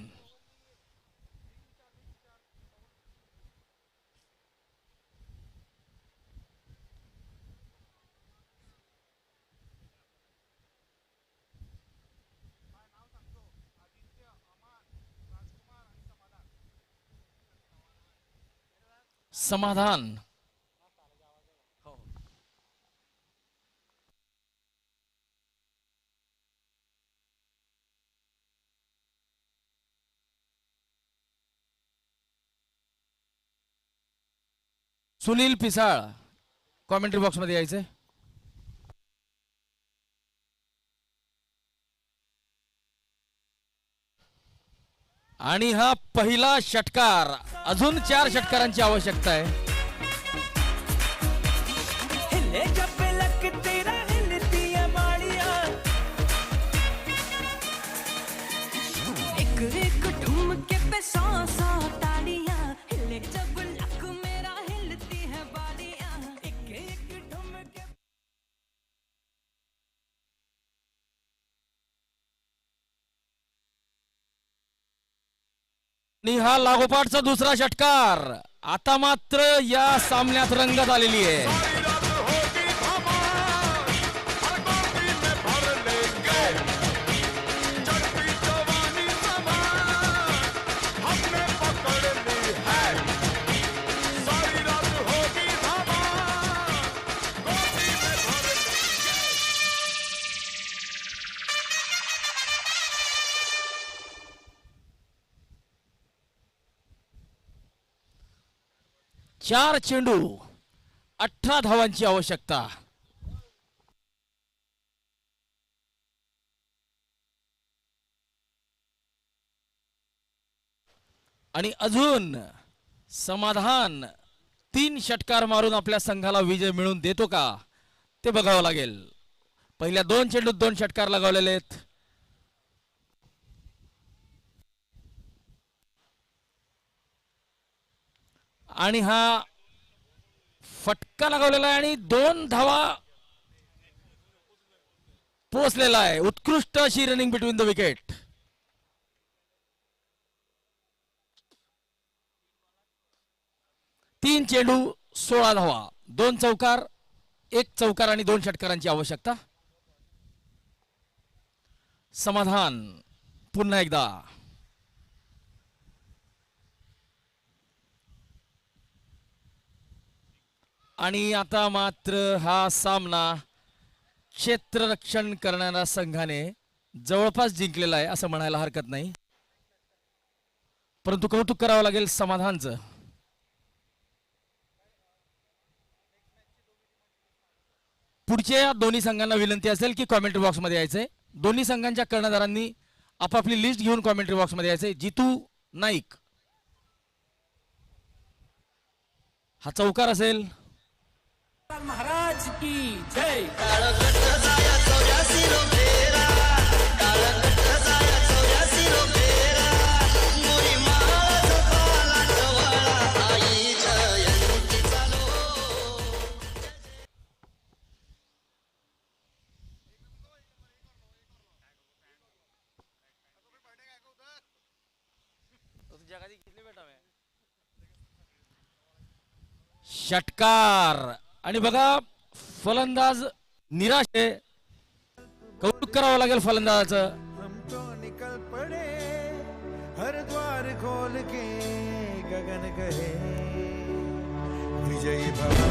समाधान. सुनील पिसाळ कॉमेंट्री बॉक्स मध्ये यायचंय. आणि हा पहिला षटकार. अजून 4 षटकारांची आवश्यकता आहे. हिले जब लक तेरा हिलती है बाड़ियां, एक एक ठुमके पे 100 तालियां, हिले जब लक मेरा हिलती है बालियां, एक एक ठुमके आणि हा लागोपाठचा दुसरा षटकार. आता मात्र या सामन्यात रंगत आलेली आहे. चार चेंडू 18 धावांची आवश्यकता. आणि अजून समाधान 3 षटकार मारून आपल्या संघाला विजय मिळवून देतो का ते बघावं लागेल. पहिल्या 2 चेंडूत 2 षटकार लगावलेले आहेत. आणि हा फटका लगावलेला आहे आणि 2 धावा पोहोचलेला आहे. उत्कृष्ट अशी रनिंग बिटवीन द विकेट. तीन चेंडू 16 धावा, 2 चौकार, 1 चौकार आणि 2 षटकारांची आवश्यकता. समाधान पुन्हा एकदा. आणि आता मात्र हा सामना क्षेत्ररक्षण करणाऱ्या संघाने जवळपास जिंकलेला आहे असं म्हणायला हरकत नाही. परंतु कौतुक करावं लागेल समाधानचं. पुढच्या दोन्ही संघांना विनंती असेल की कॉमेंट्री बॉक्स मध्ये यायचंय. दोन्ही संघांच्या कर्णधारांनी आपापली लिस्ट घेऊन कॉमेंट्री बॉक्स मध्ये यायचंय. जितू नाईक हा चौकार असेल. महाराज की जय. षटकार आणि बघा फलंदाज निराश आहे. कौतुक करावं लागेल फलंदाजाचं. हम तो निकल पड़े हर द्वार खोल के गगन कहे विजयी भव.